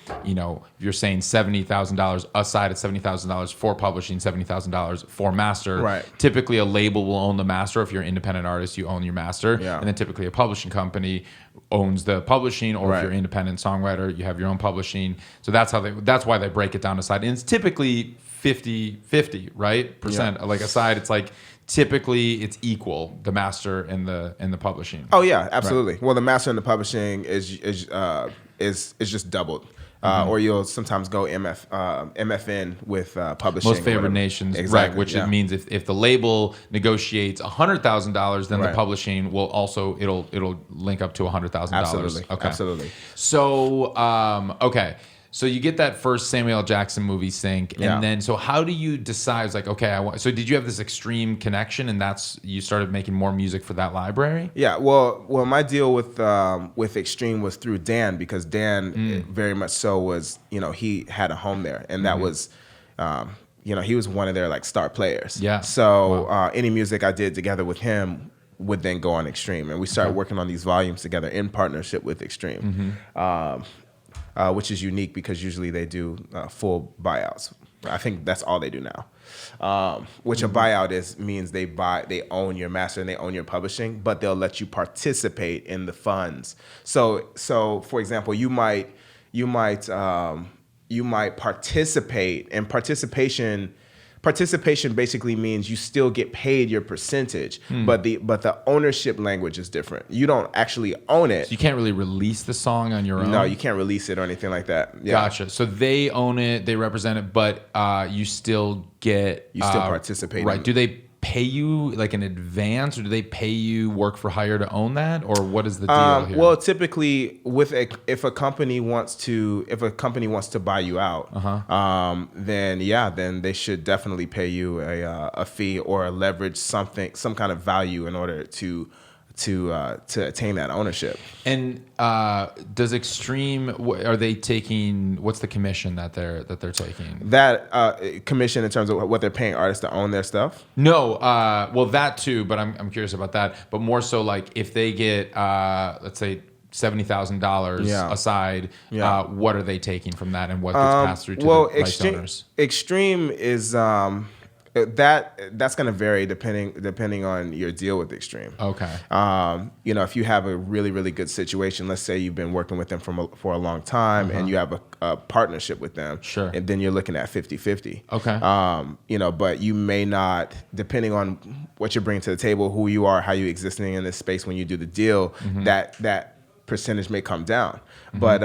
you're saying $70,000 aside, it's $70,000 for publishing, $70,000 for master. Right. Typically a label will own the master. If you're an independent artist, you own your master. Yeah. And then typically a publishing company owns the publishing, or if Right. you're an independent songwriter, you have your own publishing. So that's why they break it down aside. And it's typically 50-50, right? Percent. Like aside, it's like typically it's equal, the master and the publishing. Oh yeah, absolutely. Right. Well, the master and the publishing is just doubled. Or you'll sometimes go MFN with publishing. Most favored nations, exactly, right? Which it means if the label negotiates $100,000, then the publishing will also it'll link up to $100,000. Absolutely, okay, absolutely. So okay. So you get that first Samuel L. Jackson movie sync, and then so how do you decide? It's like, okay, so did you have this extreme connection, and you started making more music for that library? Yeah, well, my deal with Extreme was through Dan, because Dan very much so was, he had a home there, and that was, he was one of their like star players. Yeah. So any music I did together with him would then go on Extreme, and we started working on these volumes together in partnership with Extreme. Which is unique because usually they do full buyouts. I think that's all they do now. Which a buyout means they own your master and they own your publishing, but they'll let you participate in the funds. So for example, you might participate, and participation basically means you still get paid your percentage, but the ownership language is different. You don't actually own it. So you can't really release the song on your own? No, you can't release it or anything like that. Yeah. Gotcha. So they own it, they represent it, but you still get... You still participate. Right. Do they pay you like in advance, or do they pay you work for hire to own that, or what is the deal here? Well, typically, if a company wants to buy you out, then they should definitely pay you a fee or leverage some kind of value in order to attain that ownership. And does Extreme, are they taking, what's the commission that they're taking? That commission in terms of what they're paying artists to own their stuff? No, well that too, but I'm curious about that. But more so like if they get let's say $70,000 aside, what are they taking from that, and what gets passed through to the rights owners? Extreme is that's going to vary depending on your deal with Extreme. Okay. If you have a really, really good situation, let's say you've been working with them for a long time, and you have a partnership with them, sure, and then you're looking at 50-50. Okay. But you may not, depending on what you're bringing to the table, who you are, how you existing in this space when you do the deal, that percentage may come down. But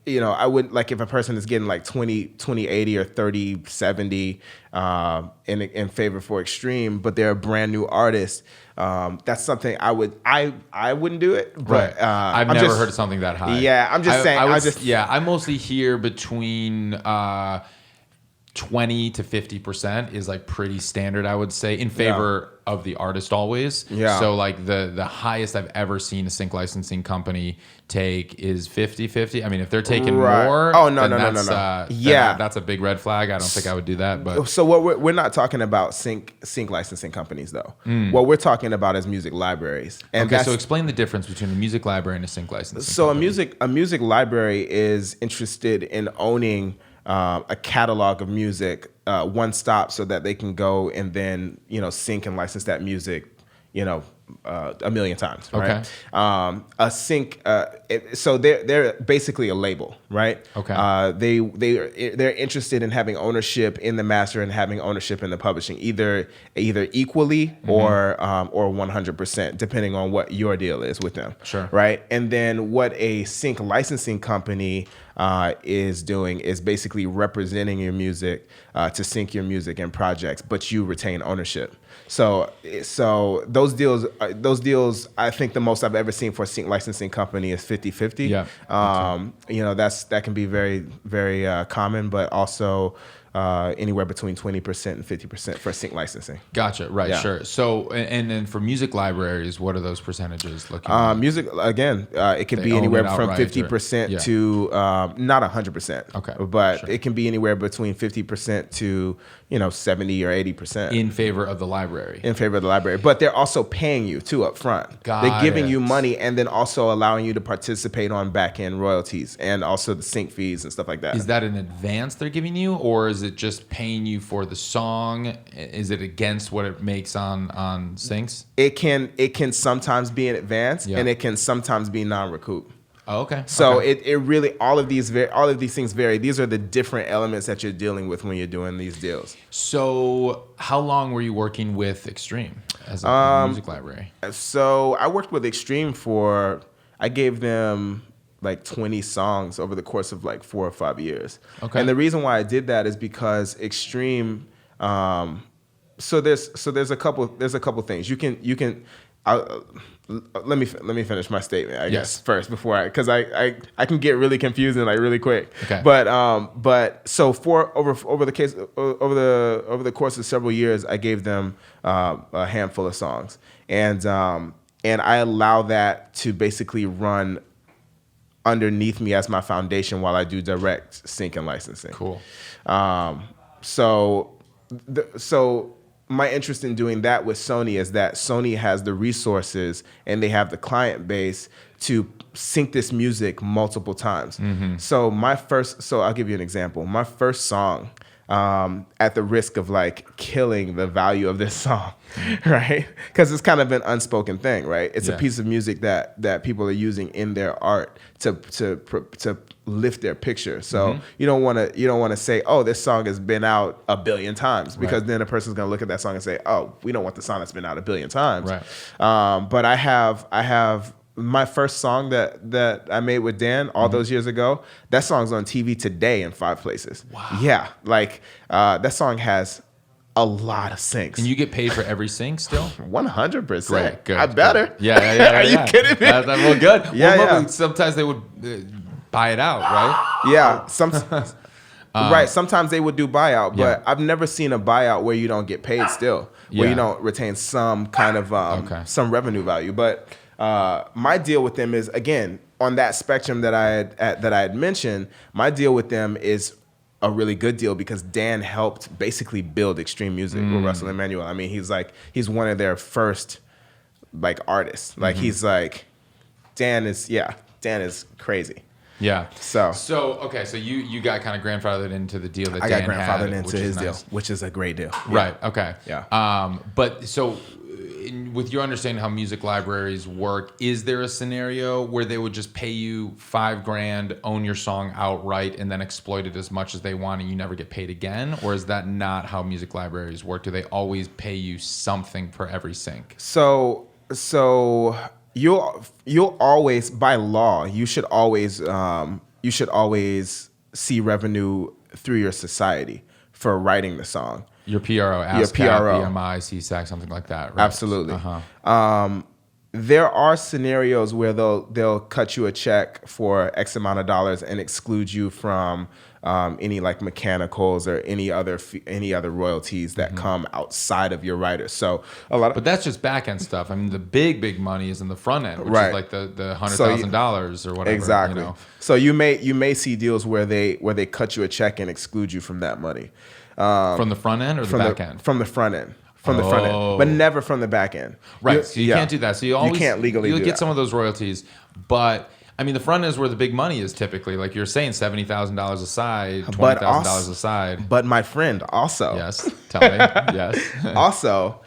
I wouldn't like if a person is getting like 20/80 or 30/70 in favor for extreme, but they're a brand new artist. That's something I wouldn't do it. But I've never heard of something that high. Yeah, I'm just saying. I mostly hear between 20 to 50% is like pretty standard, I would say, in favor of the artist always. Yeah. So like the highest I've ever seen a sync licensing company take is 50/50. I mean, if they're taking more, oh no, then no, no, no, that's, no. that's a big red flag. I don't think I would do that. But so what we're not talking about sync licensing companies though. What we're talking about is music libraries. And okay, so explain the difference between a music library and a sync licensing. So company. a music library is interested in owning a catalog of music, one stop, so that they can go and then sync and license that music, a million times. Right? Okay. A sync, so they're basically a label, right? Okay. They're interested in having ownership in the master and having ownership in the publishing, either equally or 100%, depending on what your deal is with them. Sure. Right. And then what a sync licensing company is doing is basically representing your music to sync your music and projects, but you retain ownership. So those deals, I think the most I've ever seen for a sync licensing company is 50/50. Yeah. That can be very, very common, but also anywhere between 20% and 50% for sync licensing. Gotcha. Right. Yeah. Sure. So, and then for music libraries, what are those percentages looking like? Music, again, it can They be own anywhere it from outright 50% to not 100%. Okay, But sure. it can be anywhere between 50% to 70 or 80%. In favor of the library. In favor of the library. But they're also paying you too up front. They're giving you money and then also allowing you to participate on backend royalties and also the sync fees and stuff like that. Is that an advance they're giving you, or is it just paying you for the song? Is it against what it makes on syncs? It can sometimes be in advance and it can sometimes be non-recoup. Oh, okay. So okay. it really all of these things vary. These are the different elements that you're dealing with when you're doing these deals. So how long were you working with Extreme as a music library? So I worked with Extreme I gave them like 20 songs over the course of like 4 or 5 years. Okay. And the reason why I did that is because Extreme. So there's a couple things you can. Let me finish my statement, I guess, first before because I can get really confusing like really quick. Okay. But so over the course of several years, I gave them a handful of songs, and I allow that to basically run underneath me as my foundation while I do direct sync and licensing. Cool. So my interest in doing that with Sony is that Sony has the resources and they have the client base to sync this music multiple times. Mm-hmm. So I'll give you an example. My first song, at the risk of like killing the value of this song, right? Because it's kind of an unspoken thing, right? It's a piece of music that people are using in their art to lift their picture. So you don't want to say, oh, this song has been out 1 billion times, because then a person's gonna look at that song and say, oh, we don't want the song that's been out 1 billion times. Right. But I have my first song that I made with Dan all those years ago. That song's on TV today in 5 places. Wow. Yeah, like that song has a lot of syncs. And you get paid for every sync still? 100%. Great, good. I better. Good. Yeah. Are you kidding me? Well, good. Yeah, well, sometimes they would buy it out, right? Yeah. Right. Sometimes they would do buyout, but I've never seen a buyout where you don't get paid still, where you don't retain some kind of some revenue value. But my deal with them is, again, on that spectrum that I had mentioned. My deal with them is a really good deal because Dan helped basically build Extreme Music with Russell Emmanuel. I mean, he's one of their first like artists. Like he's like Dan is crazy. Yeah. So okay, so you got kind of grandfathered into the deal that I Dan got grandfathered had, into his nice. deal, which is a great deal. Right. Okay. Yeah. But so, with your understanding how music libraries work, is there a scenario where they would just pay you $5,000, own your song outright, and then exploit it as much as they want, and you never get paid again? Or is that not how music libraries work? Do they always pay you something for every sync? So you'll always, by law, you should always you should always see revenue through your society for writing the song. Your PRO, ASCAP, BMI, CSAC, something like that, right? Absolutely. There are scenarios where they'll cut you a check for X amount of dollars and exclude you from any like mechanicals or any other royalties that come outside of your writer. So but that's just back end stuff. I mean, the big money is in the front end, which is like the $100,000 or whatever. Exactly. So you may see deals where they cut you a check and exclude you from that money. From the front end or the back end? From the front end. From the front end, but never from the back end. Right. So you can't do that. So you can't legally you'll do get that. some of those royalties, but I mean, the front end is where the big money is typically. Like you're saying, $70,000 aside, $20,000 aside. But my friend, also. Yes. Tell me. Yes. Also,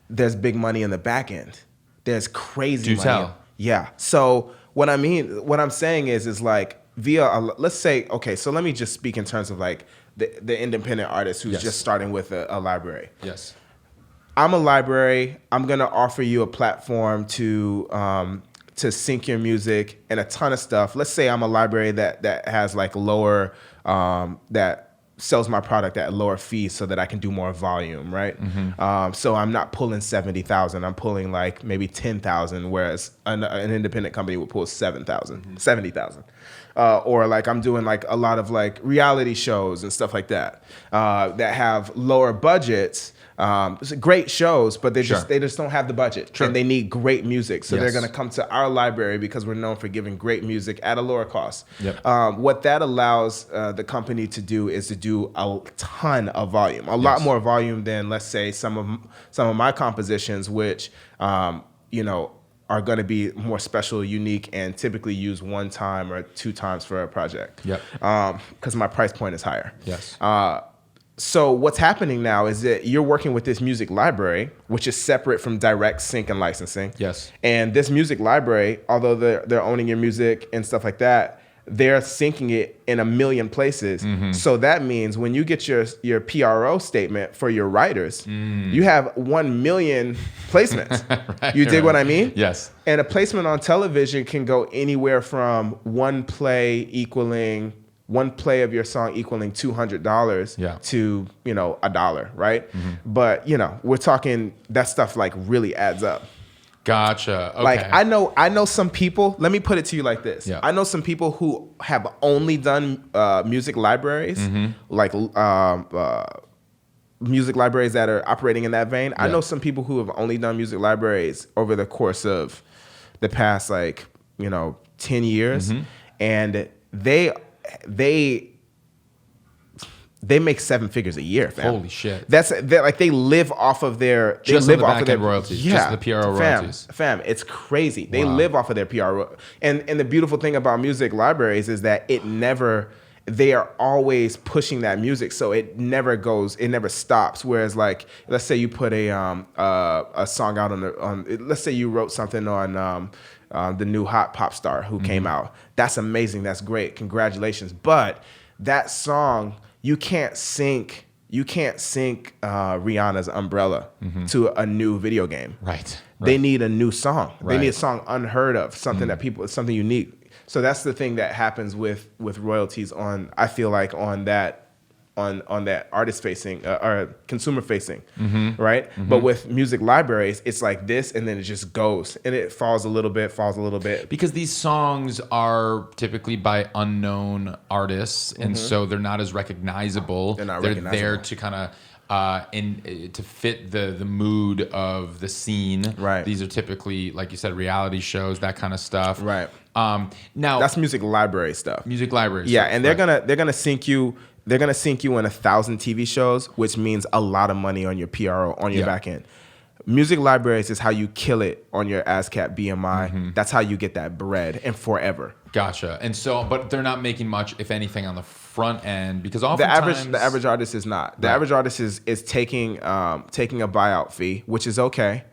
there's big money in the back end. There's crazy money. Tell. Yeah. So what I'm saying is like let's say, okay, so let me just speak in terms of like the independent artist who's just starting with a library. Yes. I'm a library. I'm gonna offer you a platform to sync your music and a ton of stuff. Let's say I'm a library that has like lower that sells my product at lower fees so that I can do more volume, right? So I'm not pulling 70,000. I'm pulling like maybe 10,000, whereas an independent company would pull 70,000. Or like I'm doing like a lot of like reality shows and stuff like that that have lower budgets. Great shows, but they just don't have the budget, and they need great music. So they're going to come to our library because we're known for giving great music at a lower cost. What that allows the company to do is to do a ton of volume, a lot more volume than, let's say, some of my compositions, which are going to be more special, unique, and typically used one time or two times for a project. Because my price point is higher. So what's happening now is that you're working with this music library, which is separate from direct sync and licensing. And this music library, although they're owning your music and stuff like that, they're syncing it in a million places. So that means when you get your PRO statement for your writers, you have 1 million placements. You dig what I mean? Yes. And a placement on television can go anywhere from one play of your song equaling $200 to $1, right? But we're talking that stuff like really adds up. Gotcha. Okay. Like I know some people. Let me put it to you like this. I know some people who have only done music libraries, like music libraries that are operating in that vein. I know some people who have only done music libraries over the course of the past 10 years, and they make 7 figures a year, fam. Holy shit! They live off of their royalties, just the PRO royalties. Fam, it's crazy. They live off of their PRO, and the beautiful thing about music libraries is that they are always pushing that music, so it never stops. Whereas, like, let's say you put a song out let's say you wrote something on the new hot pop star who came out. That's amazing. That's great. Congratulations. But that song, you can't sync Rihanna's Umbrella to a new video game. Right. They need a new song. They need a song unheard of, something something unique. So that's the thing that happens with royalties I feel like on that artist facing or consumer facing, right? But with music libraries, it's like this, and then it just goes, and it falls a little bit. Because these songs are typically by unknown artists, and so they're not as recognizable. They're there to kind of to fit the mood of the scene. Right. These are typically, like you said, reality shows, that kind of stuff. Right. Now that's music library stuff. Music library. Yeah, stuff, and they're gonna sync you. They're gonna sync you in 1,000 TV shows, which means a lot of money on your PRO, on your back end. Music libraries is how you kill it on your ASCAP BMI. That's how you get that bread and forever. Gotcha. And so, but they're not making much, if anything, on the front end, because oftentimes the average artist is not. The average artist is taking a buyout fee, which is okay.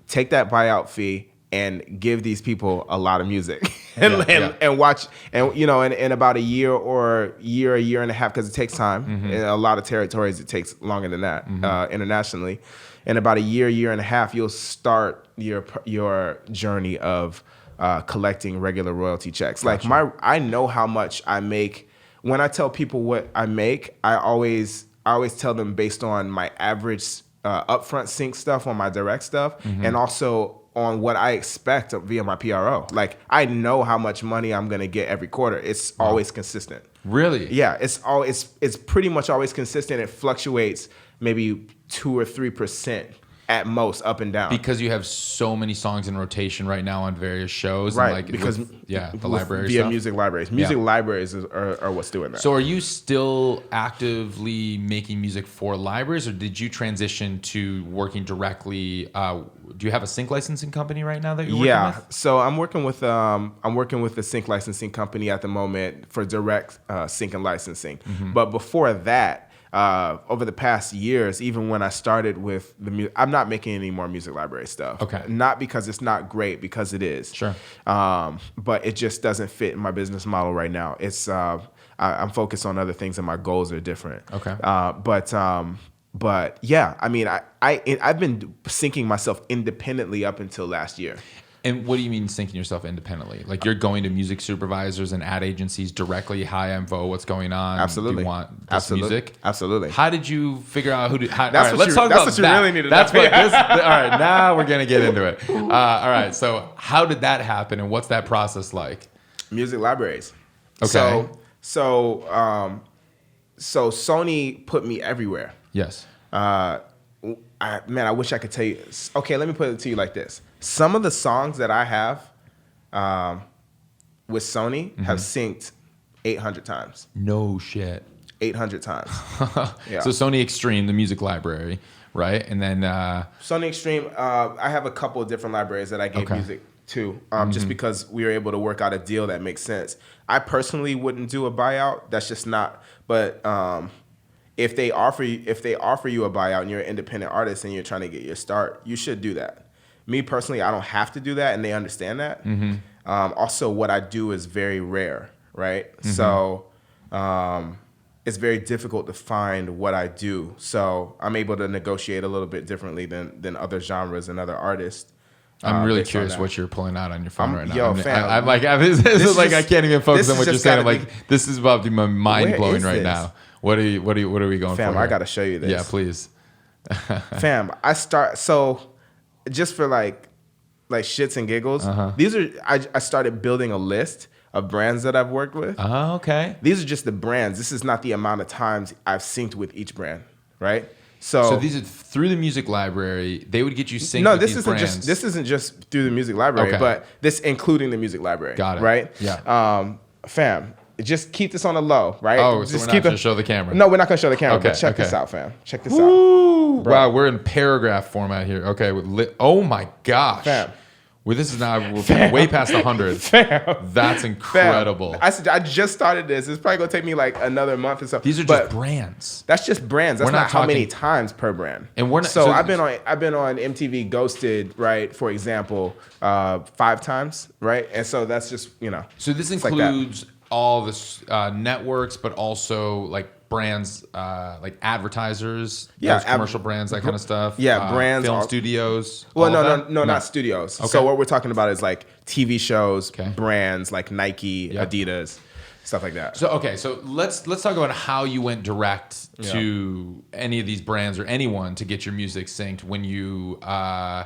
Take that buyout fee and give these people a lot of music and watch, and in about a year and a half, because it takes time. In a lot of territories it takes longer than that internationally. In about a year and a half, you'll start your journey of collecting regular royalty checks. Like I know how much I make. When I tell people what I make, I always tell them based on my average upfront sync stuff on my direct stuff, and also on what I expect via my PRO. Like I know how much money I'm gonna get every quarter. It's always consistent. Really? Yeah, it's pretty much always consistent. It fluctuates maybe 2 or 3% at most, up and down. Because you have so many songs in rotation right now on various shows, right? And like because the library via stuff. music libraries. Music libraries are what's doing that. So are you still actively making music for libraries, or did you transition to working directly? Do you have a sync licensing company right now that you're working with? So I'm working with the sync licensing company at the moment for direct sync and licensing. But before that, over the past years, even when I started with I'm not making any more music library stuff. Okay. Not because it's not great, because it is. Sure. But it just doesn't fit in my business model right now. It's I'm focused on other things and my goals are different. Okay. But yeah, I mean, I've been syncing myself independently up until last year. And what do you mean syncing yourself independently? Like you're going to music supervisors and ad agencies directly. Hi, I'm Vo. What's going on? Absolutely. Do you want this music? Absolutely. How did you figure out who to? That's what you really need to know. That's what this. All right, now we're gonna get into it. All right. So how did that happen, and what's that process like? Music libraries. Okay. So Sony put me everywhere. Yes. I wish I could tell you. Okay, let me put it to you like this. Some of the songs that I have with Sony have synced 800 times. No shit. 800 times. Yeah. So Sony Extreme, the music library, right? And then Sony Extreme, I have a couple of different libraries that I gave music to, just because we were able to work out a deal that makes sense. I personally wouldn't do a buyout. That's just not. But if they offer you a buyout and you're an independent artist and you're trying to get your start, you should do that. Me personally, I don't have to do that, and they understand that. Also, what I do is very rare, right? So it's very difficult to find what I do. So I'm able to negotiate a little bit differently than other genres and other artists. I'm really curious what you're pulling out on your phone right now. Yo, fam. I'm like, I can't even focus on what you're saying. I'm like, this is about to be my mind blowing right now. What are we going fam, for? Fam, I got to show you this. Yeah, please. Fam, just for like shits and giggles. I started building a list of brands that I've worked with. Oh, okay. These are just the brands. This is not the amount of times I've synced with each brand, right? So these are through the music library. They would get you synced with these brands. This isn't just through the music library, but this including the music library. Got it. Right? Yeah. Fam, just keep this on the low, right? Oh, just so we're not going to show the camera. No, we're not going to show the camera. Okay, but check okay. this out, fam. Check this Woo! out. Bro. Wow, we're in paragraph format here. Okay. Oh my gosh. Fam. Well, this is now we're way past 100. Fam. That's incredible. Fam. I just started this. It's probably going to take me like another month or so. These are just brands. That's just brands. That's We're not not how talking- many times per brand. And we're not, so I've been on MTV Ghosted, right? For example, 5 times, right? And so that's just So this it's includes all the networks, but also like brands, like advertisers, those commercial brands, that kind of stuff. Yeah, brands, film studios. Well, no, not studios. Okay. So what we're talking about is like TV shows, Okay. brands like Nike, Adidas, stuff like that. So let's talk about how you went direct to any of these brands or anyone to get your music synced when you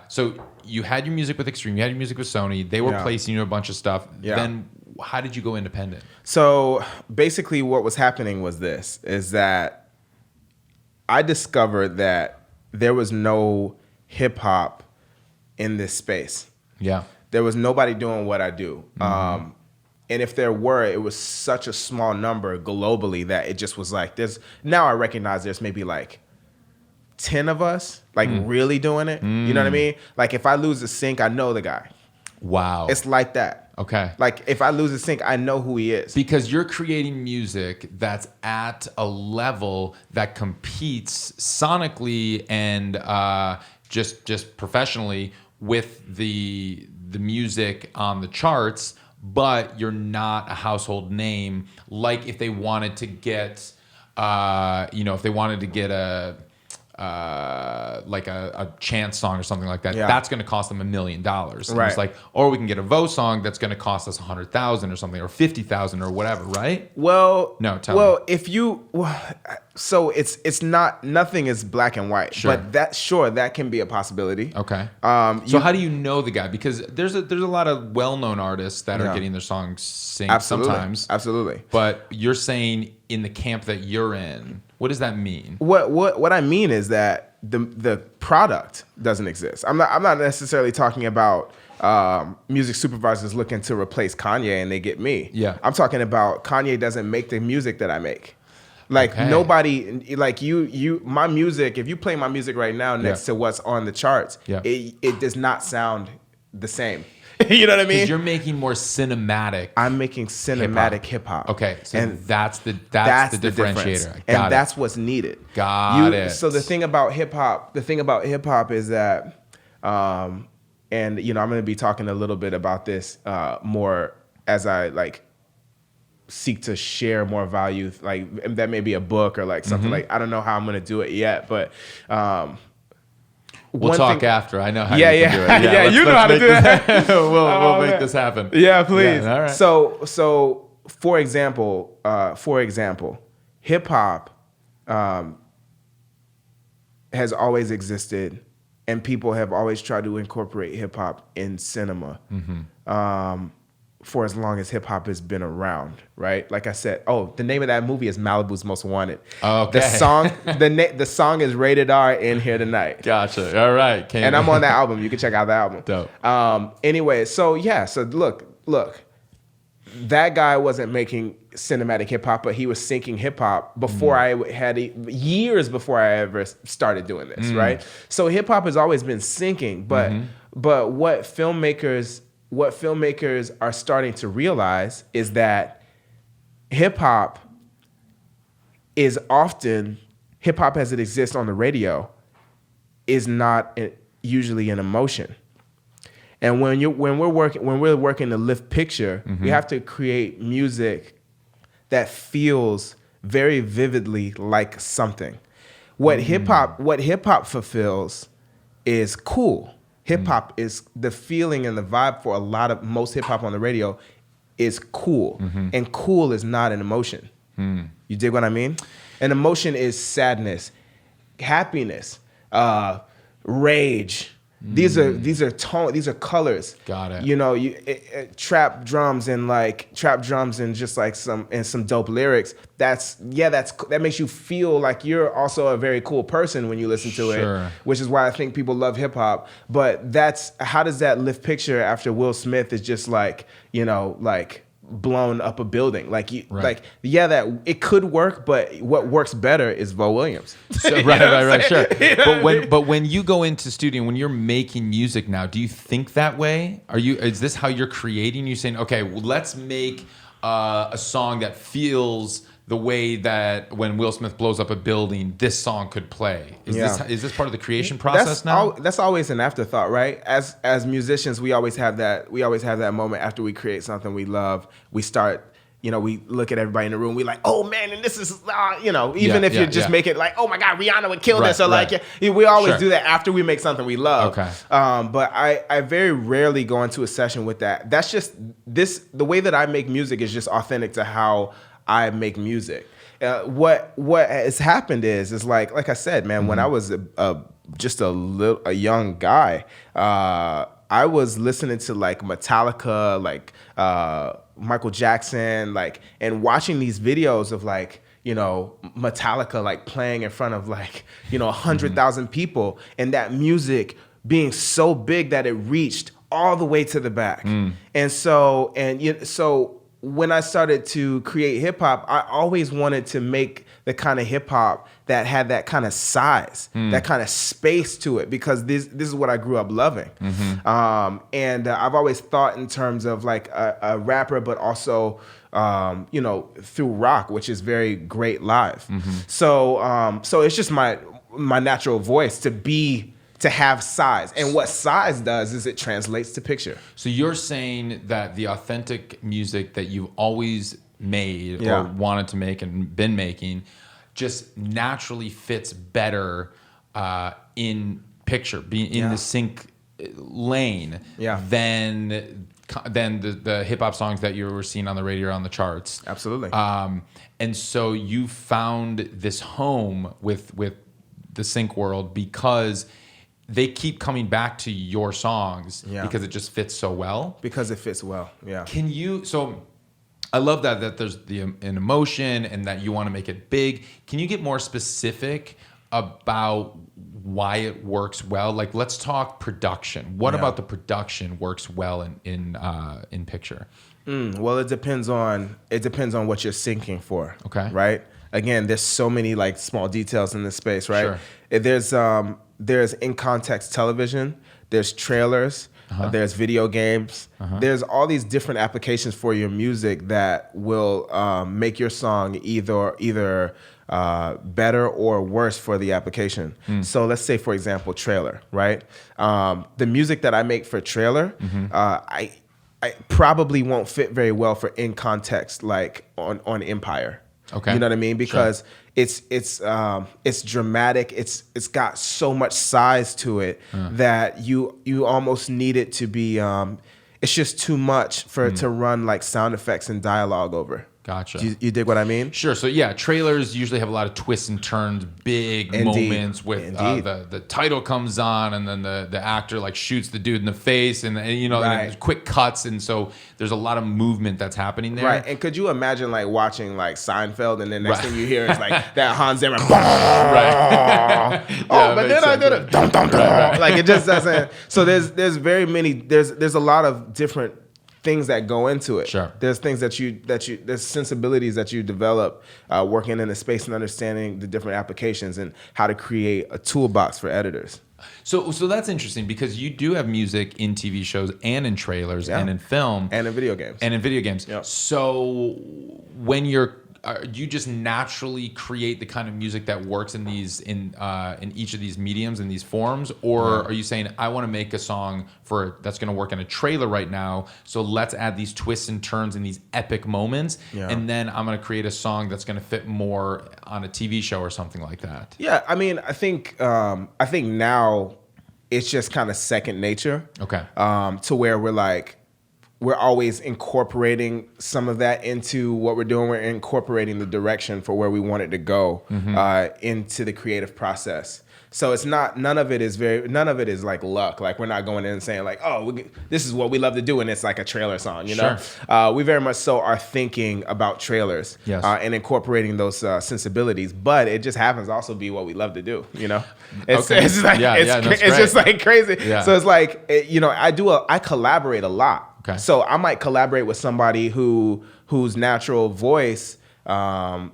so you had your music with Extreme, you had your music with Sony, they were placing you a bunch of stuff. Then how did you go independent? So basically what was happening was is that I discovered that there was no hip hop in this space. Yeah. There was nobody doing what I do. And if there were, it was such a small number globally that it just was like, now I recognize there's maybe like 10 of us like really doing it. You know what I mean? Like if I lose a sync, I know the guy. Wow. It's like that. Okay. Like if I lose a sync, I know who he is. Because you're creating music that's at a level that competes sonically and just professionally with the music on the charts, but you're not a household name. Like if they wanted to get, if they wanted to get a chance song or something like that, Yeah. that's going to cost them $1 million. And Right. it's like, or we can get a Vo song that's going to cost us 100,000 or something, or 50,000 or whatever, right? Well, No, tell me. if you, so it's not, nothing is black and white, Sure. but that can be a possibility. Okay. So how do you know the guy? Because there's a lot of well-known artists that are Yeah. getting their songs synced Absolutely. sometimes. Absolutely. But you're saying in the camp that you're in, what does that mean? What I mean is that the product doesn't exist. I'm not necessarily talking about music supervisors looking to replace Kanye and they get me. Yeah. I'm talking about Kanye doesn't make the music that I make. Like Okay. nobody, like my music, if you play my music right now next to what's on the charts, Yeah. it does not sound the same. You know what I mean? Because you're making more cinematic. I'm making cinematic hip hop. Okay, so and that's the difference. differentiator. I And got that's what's needed. Got it. So the thing about hip hop is that, and I'm going to be talking a little bit about this more as I like seek to share more value. Like that may be a book or like something like, I don't know how I'm going to do it yet, but We'll talk after. I know how Yeah, you can yeah. do it. Yeah, you know how to do that. We'll make this happen. Yeah, please. Yeah, all right. So for example, hip hop has always existed, and people have always tried to incorporate hip hop in cinema. For as long as hip hop has been around, right? Like I said, the name of that movie is Malibu's Most Wanted. Okay. The song is rated R in Here Tonight. Gotcha. All right. And I'm on that album. You can check out the album. Dope. Anyway, so look, that guy wasn't making cinematic hip hop, but he was syncing hip hop before years before I ever started doing this, right? So hip hop has always been syncing, but what filmmakers are starting to realize is that hip hop as it exists on the radio is not usually an emotion. And when we're working to lift picture, we have to create music that feels very vividly like something. What hip hop fulfills is cool. Hip hop is the feeling and the vibe for most hip hop on the radio is cool. And cool is not an emotion. You dig what I mean? An emotion is sadness, happiness, rage. These are colors. Got it. Trap drums and just like some dope lyrics. That makes you feel like you're also a very cool person when you listen to it, which is why I think people love hip hop. But how does that lift picture after Will Smith is just like blown up a building? That it could work, but what works better is Vo Williams. Right, sure. But when you go into studio, when you're making music now, do you think that way? Is this how you're creating? You're saying, okay, well, let's make a song that feels the way that when Will Smith blows up a building, this song could play. Is this part of the creation process now? That's always an afterthought, right? As musicians, we always have that moment after we create something we love. We start, we look at everybody in the room. We like, oh man, and this is, even if you're just making like, oh my God, Rihanna would kill this, or we always do that after we make something we love. Okay. But I very rarely go into a session with that. That's just the way that I make music is just authentic to how I make music. What has happened is like I said, man, when I was just a young guy, I was listening to like Metallica, like Michael Jackson, and watching these videos of Metallica playing in front of 100,000 people, and that music being so big that it reached all the way to the back. And so when I started to create hip hop, I always wanted to make the kind of hip hop that had that kind of size, that kind of space to it, because this is what I grew up loving. And I've always thought in terms of a rapper, but also through rock, which is very great live. So it's just my natural voice to have size. And what size does is it translates to picture. So you're saying that the authentic music that you've always made or wanted to make and been making just naturally fits better in picture, be in the sync lane than the hip hop songs that you were seeing on the radio or on the charts. Absolutely. And so you found this home with the sync world because they keep coming back to your songs because it just fits so well. Because it fits well. Yeah. So I love that there's an emotion and that you want to make it big. Can you get more specific about why it works well? Like, let's talk production. What about the production works well in picture? Well, it depends on what you're syncing for. Okay. Right. Again, there's so many like small details in this space, right? Sure. There's in context television. There's trailers. There's video games. There's all these different applications for your music that will make your song either better or worse for the application. So let's say, for example, trailer, right? The music that I make for trailer, I probably won't fit very well for in context, like on Empire. Okay. You know what I mean? Because it's dramatic. It's got so much size to it that you almost need it to be. It's just too much for it to run like sound effects and dialogue over. Gotcha. You dig what I mean? Sure. So yeah, trailers usually have a lot of twists and turns, big moments with the title comes on and then the actor like shoots the dude in the face and and quick cuts, and so there's a lot of movement that's happening there. Right. And could you imagine like watching like Seinfeld and then next thing you hear is like that Hans Zimmer Right. but then I did it like it just doesn't. So there's a lot of different things that go into it. Sure. There's things there's sensibilities that you develop working in the space and understanding the different applications and how to create a toolbox for editors. So that's interesting because you do have music in TV shows and in trailers and in film and in video games. Yep. So when you just naturally create the kind of music that works in these in each of these mediums, in these forms, or are you saying I want to make a song that's going to work in a trailer right now, so let's add these twists and turns and these epic moments, and then I'm going to create a song that's going to fit more on a TV show or something like that? Yeah, I mean, I think now it's just kind of second nature. Okay. To where we're always incorporating some of that into what we're doing. We're incorporating the direction for where we want it to go into the creative process. So it's none of it is like luck. Like we're not going in and saying like, oh, this is what we love to do, and it's like a trailer song, you know? Sure. We very much so are thinking about trailers and incorporating those sensibilities. But it just happens to also be what we love to do, you know? It's just like crazy. Yeah. So it's like, I collaborate a lot. Okay. So I might collaborate with somebody whose natural voice, or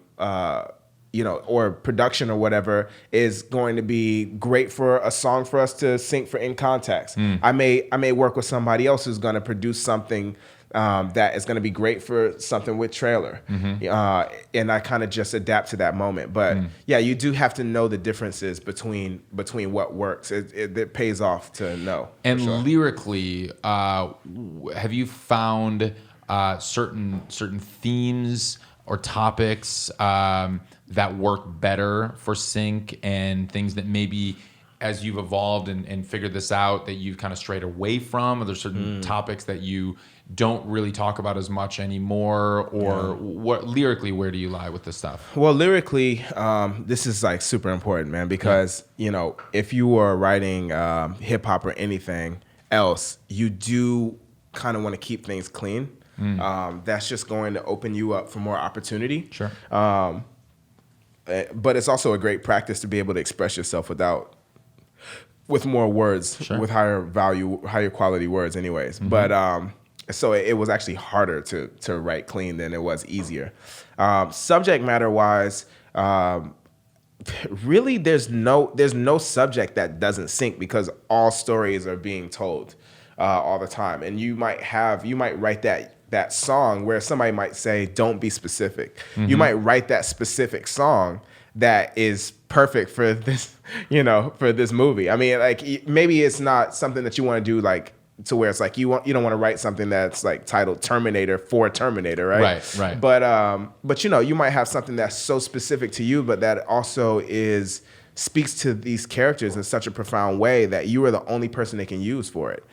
production or whatever is going to be great for a song for us to sync for in context. I may work with somebody else who's going to produce something that is going to be great for something with trailer. And I kind of just adapt to that moment. But yeah, you do have to know the differences between what works. It pays off to know. And lyrically, have you found certain themes or topics that work better for sync, and things that maybe as you've evolved and figured this out that you've kind of strayed away from? Are there certain topics that you don't really talk about as much anymore, or what lyrically, where do you lie with this stuff? Well, lyrically, this is like super important, man, because if you are writing hip hop or anything else, you do kind of want to keep things clean. That's just going to open you up for more opportunity. Sure. But it's also a great practice to be able to express yourself with more words, with higher quality words anyways. But so it was actually harder to write clean than it was easier. Subject matter wise, really there's no subject that doesn't sync, because all stories are being told all the time. And you might write that song where somebody might say, don't be specific. You might write that specific song that is perfect for this, for this movie. I mean, like maybe it's not something that you want to do like to where it's like you don't want to write something that's like titled Terminator for Terminator, right? Right. But you might have something that's so specific to you, but that also is speaks to these characters in such a profound way that you are the only person they can use for it.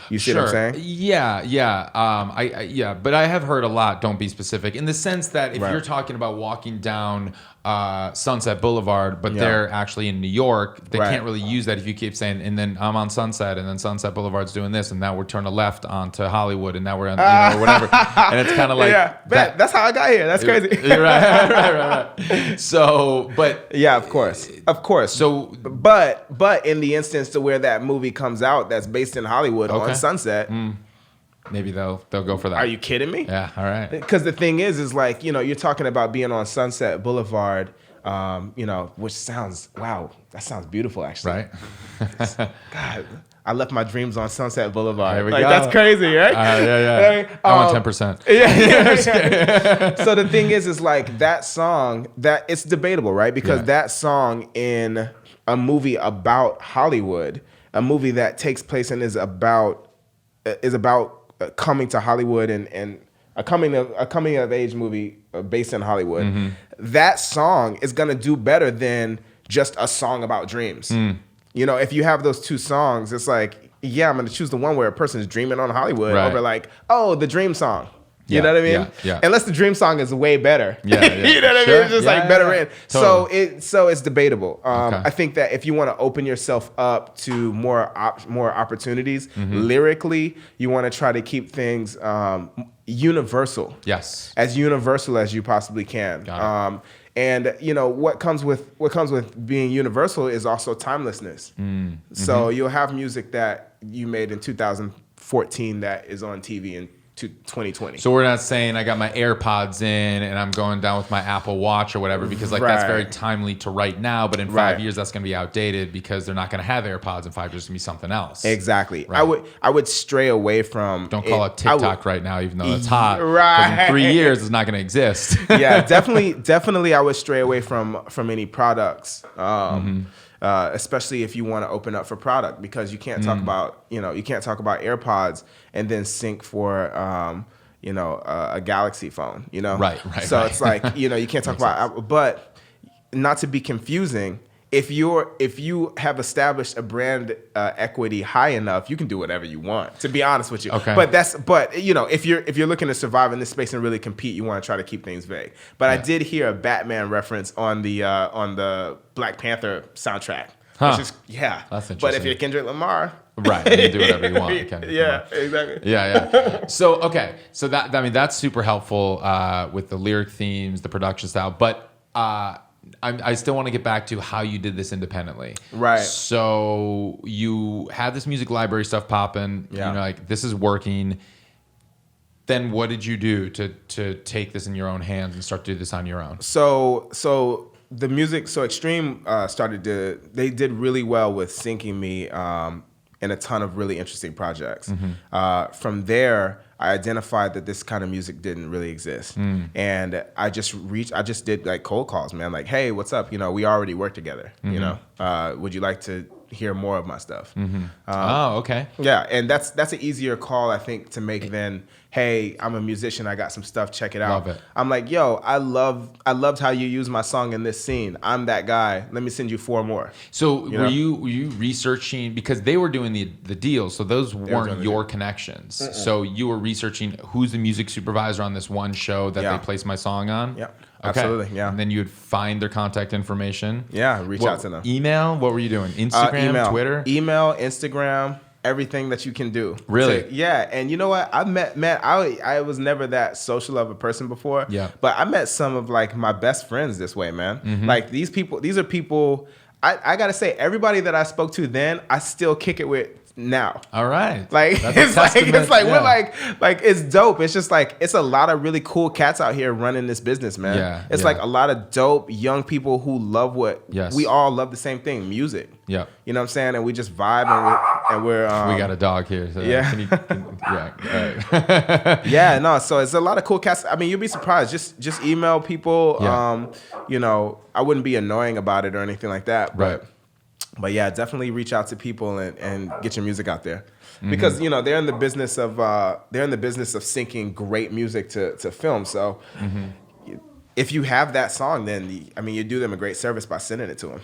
You see what I'm saying? Yeah. Yeah. But I have heard a lot. Don't be specific in the sense that if you're talking about walking down Sunset Boulevard, but they're actually in New York, they can't really use that if you keep saying, and then I'm on Sunset, and then Sunset Boulevard's doing this, and now we're turning left onto Hollywood, and now we're on, or whatever. And it's kind of like that's how I got here. That's crazy. right. So, but yeah, of course. So, but in the instance to where that movie comes out, that's based in Hollywood on Sunset. Maybe they'll go for that. Are you kidding me? Yeah, all right. Because the thing is like, you're talking about being on Sunset Boulevard, which sounds, that sounds beautiful, actually. Right. God, I left my dreams on Sunset Boulevard. There we go. That's crazy, right? Yeah. I want 10%. Yeah. So the thing is like that song, that it's debatable, right? Because that song in a movie about Hollywood, a movie that takes place and is about coming to Hollywood and a coming of age movie based in Hollywood, that song is gonna do better than just a song about dreams. If you have those two songs, it's like, I'm gonna choose the one where a person is dreaming on Hollywood over like, the dream song. You know what I mean? Yeah. Unless the dream song is way better. Yeah. You know what I mean? It's just better written. Totally. So it's debatable. I think that if you want to open yourself up to more opportunities lyrically, you want to try to keep things universal. Yes. As universal as you possibly can. And what comes with being universal is also timelessness. So you'll have music that you made in 2014 that is on TV in 2020. So we're not saying I got my AirPods in and I'm going down with my Apple Watch or whatever, because that's very timely to right now, but in 5 years that's going to be outdated because they're not going to have AirPods in 5 years. It's going to be something else. Exactly. Right. I would stray away from. Don't call it TikTok right now, even though it's hot. Right. 'Cause in 3 years it's not going to exist. Yeah, definitely I would stray away from any products. Especially if you want to open up for product, because you can't talk about AirPods and then sync for a Galaxy phone, Right. So it's like, you can't talk about Apple, but not to be confusing. If you have established a brand equity high enough, you can do whatever you want, to be honest with you. Okay. But if you're looking to survive in this space and really compete, you want to try to keep things vague. But I did hear a Batman reference on the Black Panther soundtrack. Which is that's interesting. But if you're Kendrick Lamar, right, you can do whatever you want. Exactly. Yeah. So that's super helpful with the lyric themes, the production style, but I still want to get back to how you did this independently. Right. So you had this music library stuff popping. Yeah. Like this is working. Then what did you do to take this in your own hands and start to do this on your own? So the music, Extreme they did really well with syncing me in a ton of really interesting projects. From there, I identified that this kind of music didn't really exist. And I just did like cold calls, man. Like, hey, what's up? We already work together. Would you like to hear more of my stuff? Okay. Yeah, and that's an easier call, I think, to make than, hey, I'm a musician, I got some stuff, check it out. Love it. I'm like, yo, I loved how you use my song in this scene. I'm that guy. Let me send you 4 more. So were you researching, because they were doing the deals, so those weren't your connections. So you were researching who's the music supervisor on this one show that they placed my song on? Yeah. Okay. Absolutely, yeah. And then you would find their contact information. Yeah, reach out to them. Email? What were you doing? Instagram, Twitter? Email, Instagram, everything that you can do. Really? Yeah, and you know what? I was never that social of a person before. Yeah. But I met some of like my best friends this way, man. Like these are people. I gotta say, everybody that I spoke to then, I still kick it with now. All right. Like it's like we're like it's dope. It's just like it's a lot of really cool cats out here running this business, man. Yeah. It's like a lot of dope young people who love we all love the same thing, music. Yeah. You know what I'm saying? And we just vibe and we're we got a dog here. So yeah. Right. Yeah, no, so it's a lot of cool cats. I mean, you'll be surprised. Just email people. Yeah. I wouldn't be annoying about it or anything like that. Right. But yeah, definitely reach out to people and get your music out there, because they're in the business of syncing great music to film. So if you have that song, then you do them a great service by sending it to them.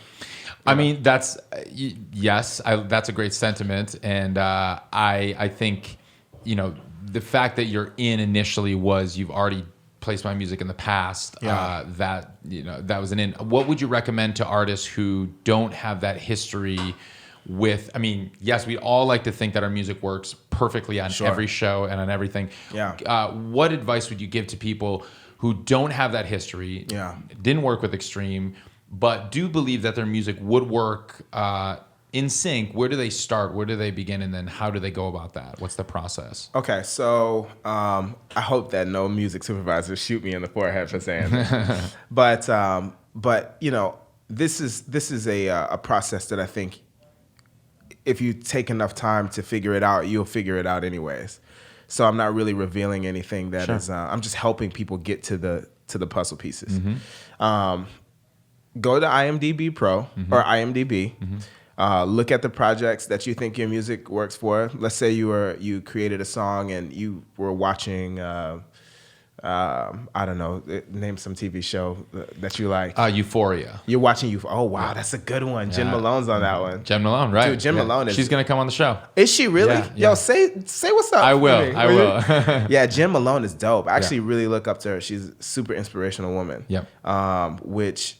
I mean, that's yes, that's a great sentiment, and I think, the fact that you're in initially was you've already placed my music in the past. Yeah. That was an in. What would you recommend to artists who don't have that history with? I mean, yes, we all like to think that our music works perfectly on every show and on everything. Yeah. What advice would you give to people who don't have that history? Yeah. Didn't work with Extreme, but do believe that their music would work in sync? Where do they start? Where do they begin? And then how do they go about that? What's the process? Okay, so I hope that no music supervisors shoot me in the forehead for saying that. But this is a process that I think if you take enough time to figure it out, you'll figure it out anyways. So I'm not really revealing anything that is. I'm just helping people get to the puzzle pieces. Go to IMDb Pro or IMDb. Look at the projects that you think your music works for. Let's say you created a song and you were watching, I don't know, name some TV show that you like. Euphoria. You're watching Euphoria. Oh, wow, that's a good one. Jen Malone's on that one. Jen Malone, right? Dude, Jen Malone is... She's going to come on the show. Is she really? Yeah. Yo, say what's up. I will. Yeah, Jen Malone is dope. I actually really look up to her. She's a super inspirational woman. Yep. Which,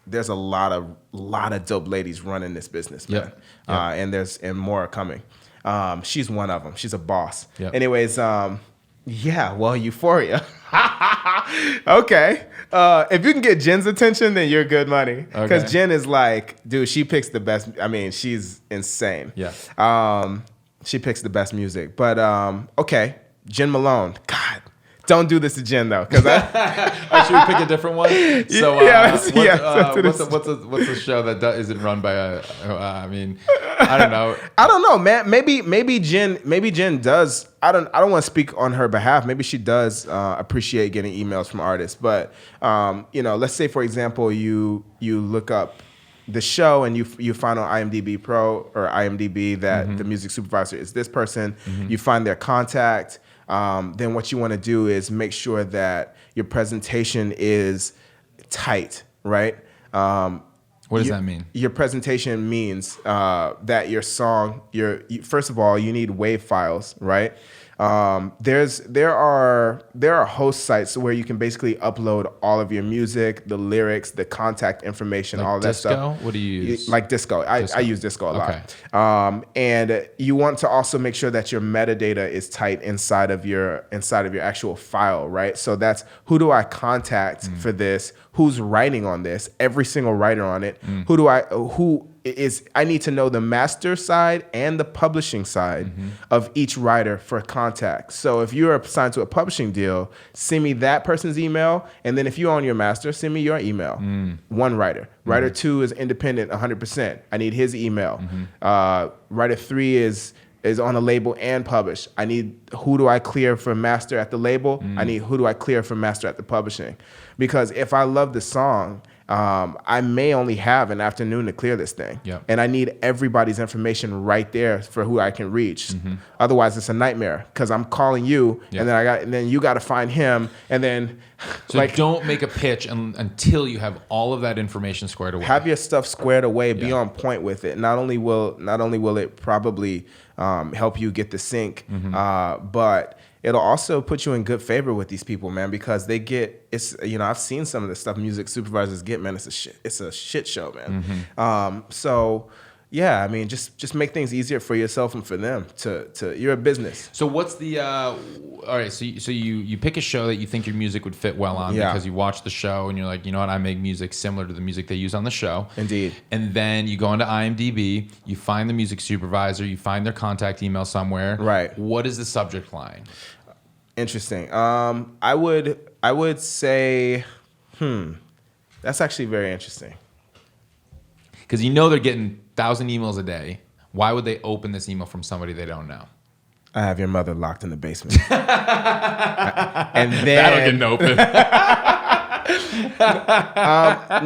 there's a lot of dope ladies running this business, man. Yep. And more are coming. She's one of them. She's a boss. Yep. Anyways, Euphoria. Okay. If you can get Jen's attention, then you're good money. Because Jen is like, dude, she picks the best. I mean, she's insane. Yeah. She picks the best music. But okay, Jen Malone. God. Don't do this to Jen though, because should we pick a different one? So, what's a show that isn't run by a? I mean, I don't know. I don't know, man. Maybe Jen does. I don't want to speak on her behalf. Maybe she does appreciate getting emails from artists. But let's say for example, you look up the show and you find on IMDb Pro or IMDb that the music supervisor is this person. You find their contact. Then what you want to do is make sure that your presentation is tight, right? What does that mean? Your presentation means that your song, first of all, you need WAV files, right? There are host sites where you can basically upload all of your music, the lyrics, the contact information, all that stuff. What do you use? Like Disco. I use Disco a lot. And you want to also make sure that your metadata is tight inside of your actual file, right? So that's who do I contact for this? Who's writing on this? Every single writer on it. I need to know the master side and the publishing side of each writer for contact. So if you're assigned to a publishing deal, send me that person's email. And then if you own your master, send me your email. One writer. Writer 2 is independent 100%. I need his email. Writer 3 is on a label and published. I need who do I clear for master at the label? I need who do I clear for master at the publishing? Because if I love the song, I may only have an afternoon to clear this thing. Yep. And I need everybody's information right there for who I can reach. Otherwise, it's a nightmare because I'm calling you and then you got to find him. And then so don't make a pitch until you have all of that information squared away. Have your stuff squared away. Be on point with it. Not only will it probably help you get the sync, but it'll also put you in good favor with these people, man, because I've seen some of the stuff music supervisors get, man. It's a shit show, man. So yeah, I mean, just make things easier for yourself and for them. You're a business. So what's the all right? So you pick a show that you think your music would fit well on because you watch the show and you're like, you know what, I make music similar to the music they use on the show. Indeed. And then you go into IMDb, you find the music supervisor, you find their contact email somewhere. Right. What is the subject line? Interesting. I would say, that's actually very interesting. Because they're getting 1,000 emails a day. Why would they open this email from somebody they don't know? I have your mother locked in the basement. And then that'll get open.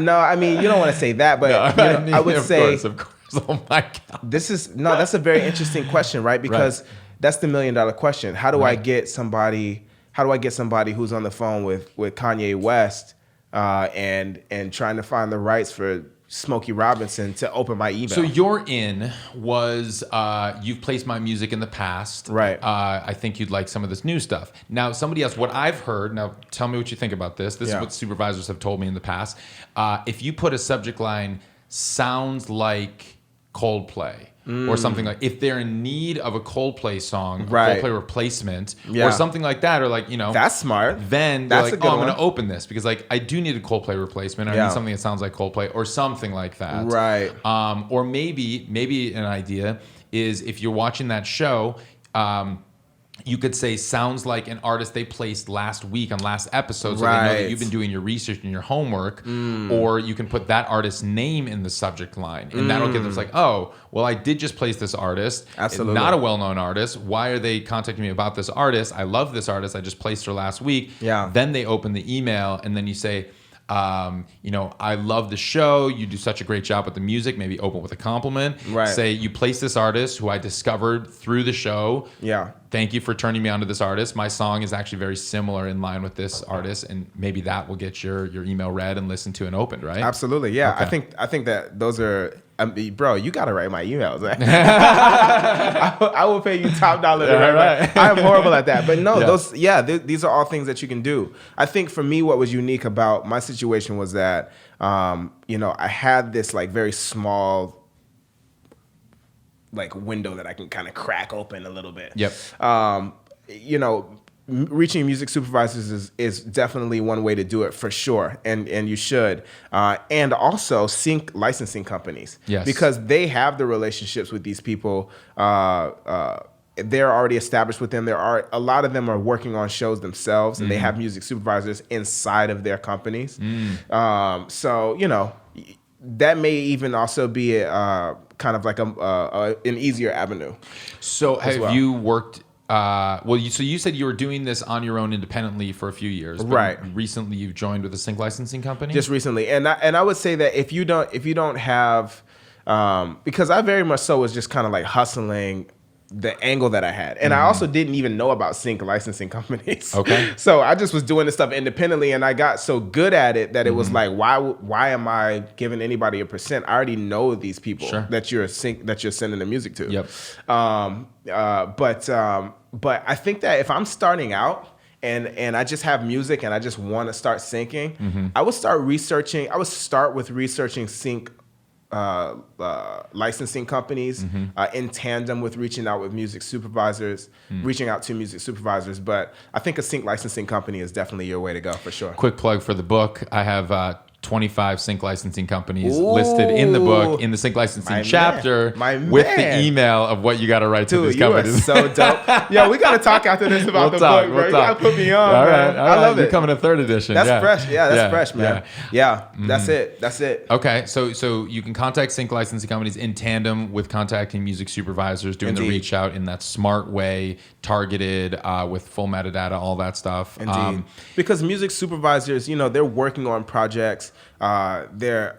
No, I mean you don't want to say that, but I would say, of course. Oh my God. That's a very interesting question, right? Because that's the $1 million question. How do I get somebody who's on the phone with Kanye West and trying to find the rights for Smokey Robinson to open my email. So your in was you've placed my music in the past. Right. I think you'd like some of this new stuff. Now, somebody else, what I've heard, now tell me what you think about this. This is what supervisors have told me in the past. If you put a subject line, sounds like Coldplay, or something like, if they're in need of a Coldplay song, a Coldplay replacement, or something like that, or like, that's smart. Then That's they're a like, good I'm one. going to open this because like I do need a Coldplay replacement. I need something that sounds like Coldplay or something like that. Right. Or maybe an idea is if you're watching that show, you could say sounds like an artist they placed last week on last episode, so they know that you've been doing your research and your homework. Or you can put that artist's name in the subject line, and that'll get them like, oh, well, I did just place this artist. Absolutely. Not a well-known artist. Why are they contacting me about this artist? I love this artist. I just placed her last week. Yeah. Then they open the email, and then you say, I love the show. You do such a great job with the music. Maybe open with a compliment. Right. Say you placed this artist who I discovered through the show. Yeah. Thank you for turning me on to this artist. My song is actually very similar in line with this artist, and maybe that will get your email read and listened to and opened, right? Absolutely, yeah. Okay. I think that those are, bro. You gotta write my emails. I will pay you top dollar to write. I'm horrible at that, but no, these are all things that you can do. I think for me, what was unique about my situation was that, I had this like very small like window that I can kind of crack open a little bit. Yep. Reaching music supervisors is definitely one way to do it for sure, and you should, and also sync licensing companies, because they have the relationships with these people. They're already established with them. A lot of them are working on shows themselves, and they have music supervisors inside of their companies. So that may even also be kind of like an easier avenue. So have you worked? So you said you were doing this on your own independently for a few years, but right? Recently, you've joined with a sync licensing company. Just recently, and I would say that if you don't have, because I very much so was just kind of like hustling the angle that I had, and I also didn't even know about sync licensing companies. Okay, so I just was doing this stuff independently, and I got so good at it that it was like, why am I giving anybody a percent? I already know these people that you're sending the music to. Yep. But I think that if I'm starting out and I just have music and I just want to start syncing, I would start with researching sync licensing companies in tandem with reaching out to music supervisors. But I think a sync licensing company is definitely your way to go for sure. Quick plug for the book. I have 25 sync licensing companies listed in the book in the sync licensing chapter with the email of what you got to write to these companies. You are so dope. Yo, we got to talk after this about the book, bro. You got to put me on, all man. Right. I love it. You're coming to third edition. That's fresh. Yeah, that's fresh, man. Yeah, that's it. Okay, so you can contact sync licensing companies in tandem with contacting music supervisors, doing the reach out in that smart way, targeted with full metadata, all that stuff. Indeed. Because music supervisors, they're working on projects. They're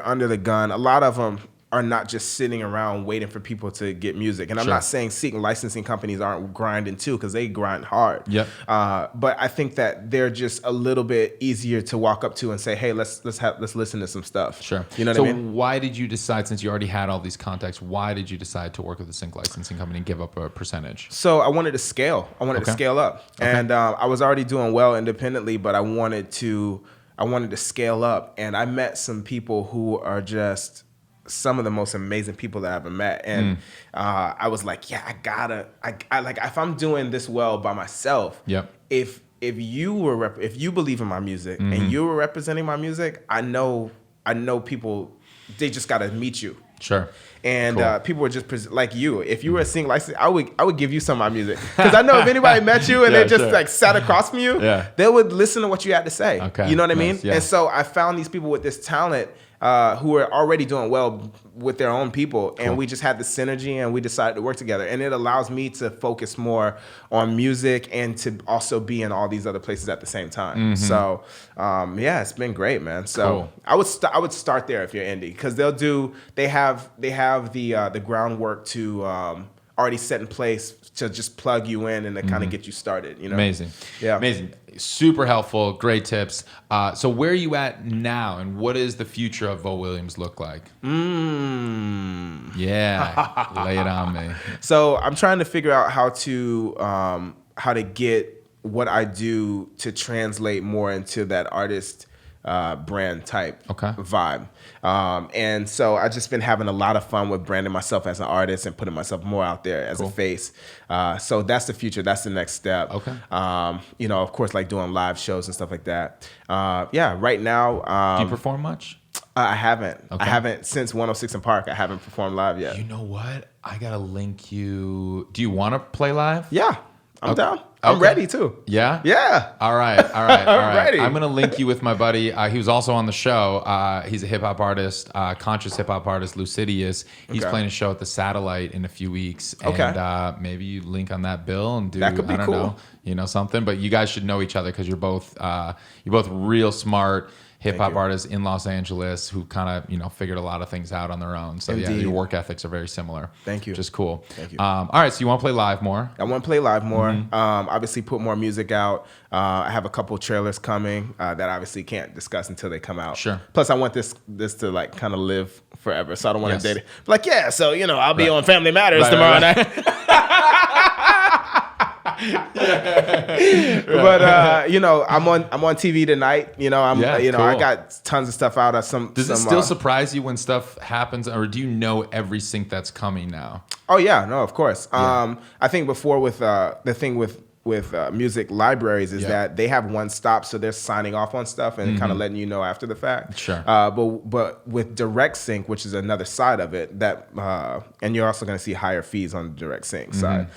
under the gun. A lot of them are not just sitting around waiting for people to get music. And I'm not saying sync licensing companies aren't grinding too, because they grind hard. Yep. But I think that they're just a little bit easier to walk up to and say, hey, let's listen to some stuff. Sure. You know what I mean? So why did you decide, since you already had all these contacts, why did you decide to work with a sync licensing company and give up a percentage? So I wanted to scale. I wanted to scale up. Okay. And I was already doing well independently, but I wanted to scale up, and I met some people who are just some of the most amazing people that I've ever met. And I was like, I like, if I'm doing this well by myself, if you believe in my music and you were representing my music, I know people, they just got to meet you. Sure. And people were just like you. If you were a sync license, I would give you some of my music, because I know if anybody met you and they just like sat across from you, they would listen to what you had to say. Okay. You know what I mean? Yeah. And so I found these people with this talent who are already doing well with their own people, and we just had the synergy, and we decided to work together. And it allows me to focus more on music and to also be in all these other places at the same time. So it's been great, man. So I would start there if you're indie, because they have the groundwork to already set in place to just plug you in and to kind of get you started. Amazing. Yeah. Amazing. Super helpful. Great tips. So where are you at now, and what does the future of Vo Williams look like? Yeah, lay it on me. So I'm trying to figure out how to get what I do to translate more into that artist brand type vibe. And so I've just been having a lot of fun with branding myself as an artist and putting myself more out there as a face. So that's the future. That's the next step. Okay. Of course, like doing live shows and stuff like that. Right now. Do you perform much? I haven't. Okay. I haven't since 106 in Park. I haven't performed live yet. You know what? I got to link you. Do you want to play live? Yeah. I'm down. I'm ready too. Yeah? Yeah. All right. I'm ready. I'm going to link you with my buddy. He was also on the show. He's a hip hop artist, conscious hip hop artist, Lucidius. He's playing a show at the Satellite in a few weeks. And maybe you link on that bill and do, that could be cool. Something. But you guys should know each other because you're both real smart hip hop artists in Los Angeles who kind of, figured a lot of things out on their own. So Indeed. yeah, your work ethics are very similar. Thank you. Which is cool. Thank you. All right. So you want to play live more? I want to play live more. Obviously put more music out. I have a couple trailers coming that I obviously can't discuss until they come out. Sure. Plus I want this to like kind of live forever. So I don't want to date it. Like, I'll be on Family Matters tomorrow night. But I'm on TV tonight. Cool. I got tons of stuff out. Does it still surprise you when stuff happens, or do you know every sync that's coming now? Oh yeah, no, of course. I think before with the thing with music libraries is that they have one stop, so they're signing off on stuff and kind of letting you know after the fact. Sure. But with direct sync, which is another side of it, that and you're also going to see higher fees on the direct sync side.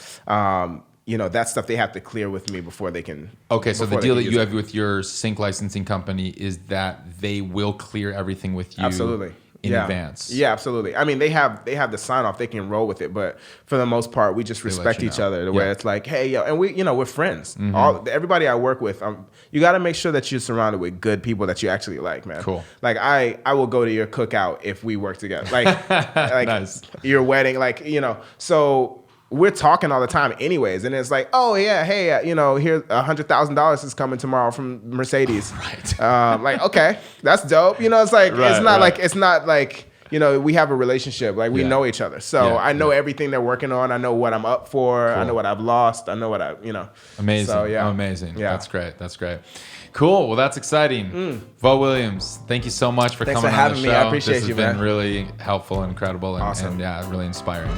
That stuff they have to clear with me before they can. Okay, so the deal that you have with your sync licensing company is that they will clear everything with you. Absolutely. In advance. Yeah, absolutely. I mean, they have the sign off; they can roll with it. But for the most part, we just respect each other. Where it's like, hey, and we're friends. Everybody I work with, you got to make sure that you're surrounded with good people that you actually like, man. Cool. Like I will go to your cookout if we work together. Like nice. Your wedding, so. We're talking all the time anyways. And it's like, oh yeah, hey, here $100,000 is coming tomorrow from Mercedes. Right. Okay, that's dope. It's like, it's not like, we have a relationship. Like we know each other. So I know everything they're working on. I know what I'm up for. Cool. I know what I've lost. I know what Amazing. So, amazing. Yeah. That's great. Cool. Well, that's exciting. Vo Williams, thank you so much for coming on the show. Thanks for having me. I appreciate you, man. This has been really helpful and incredible and, awesome. and really inspiring.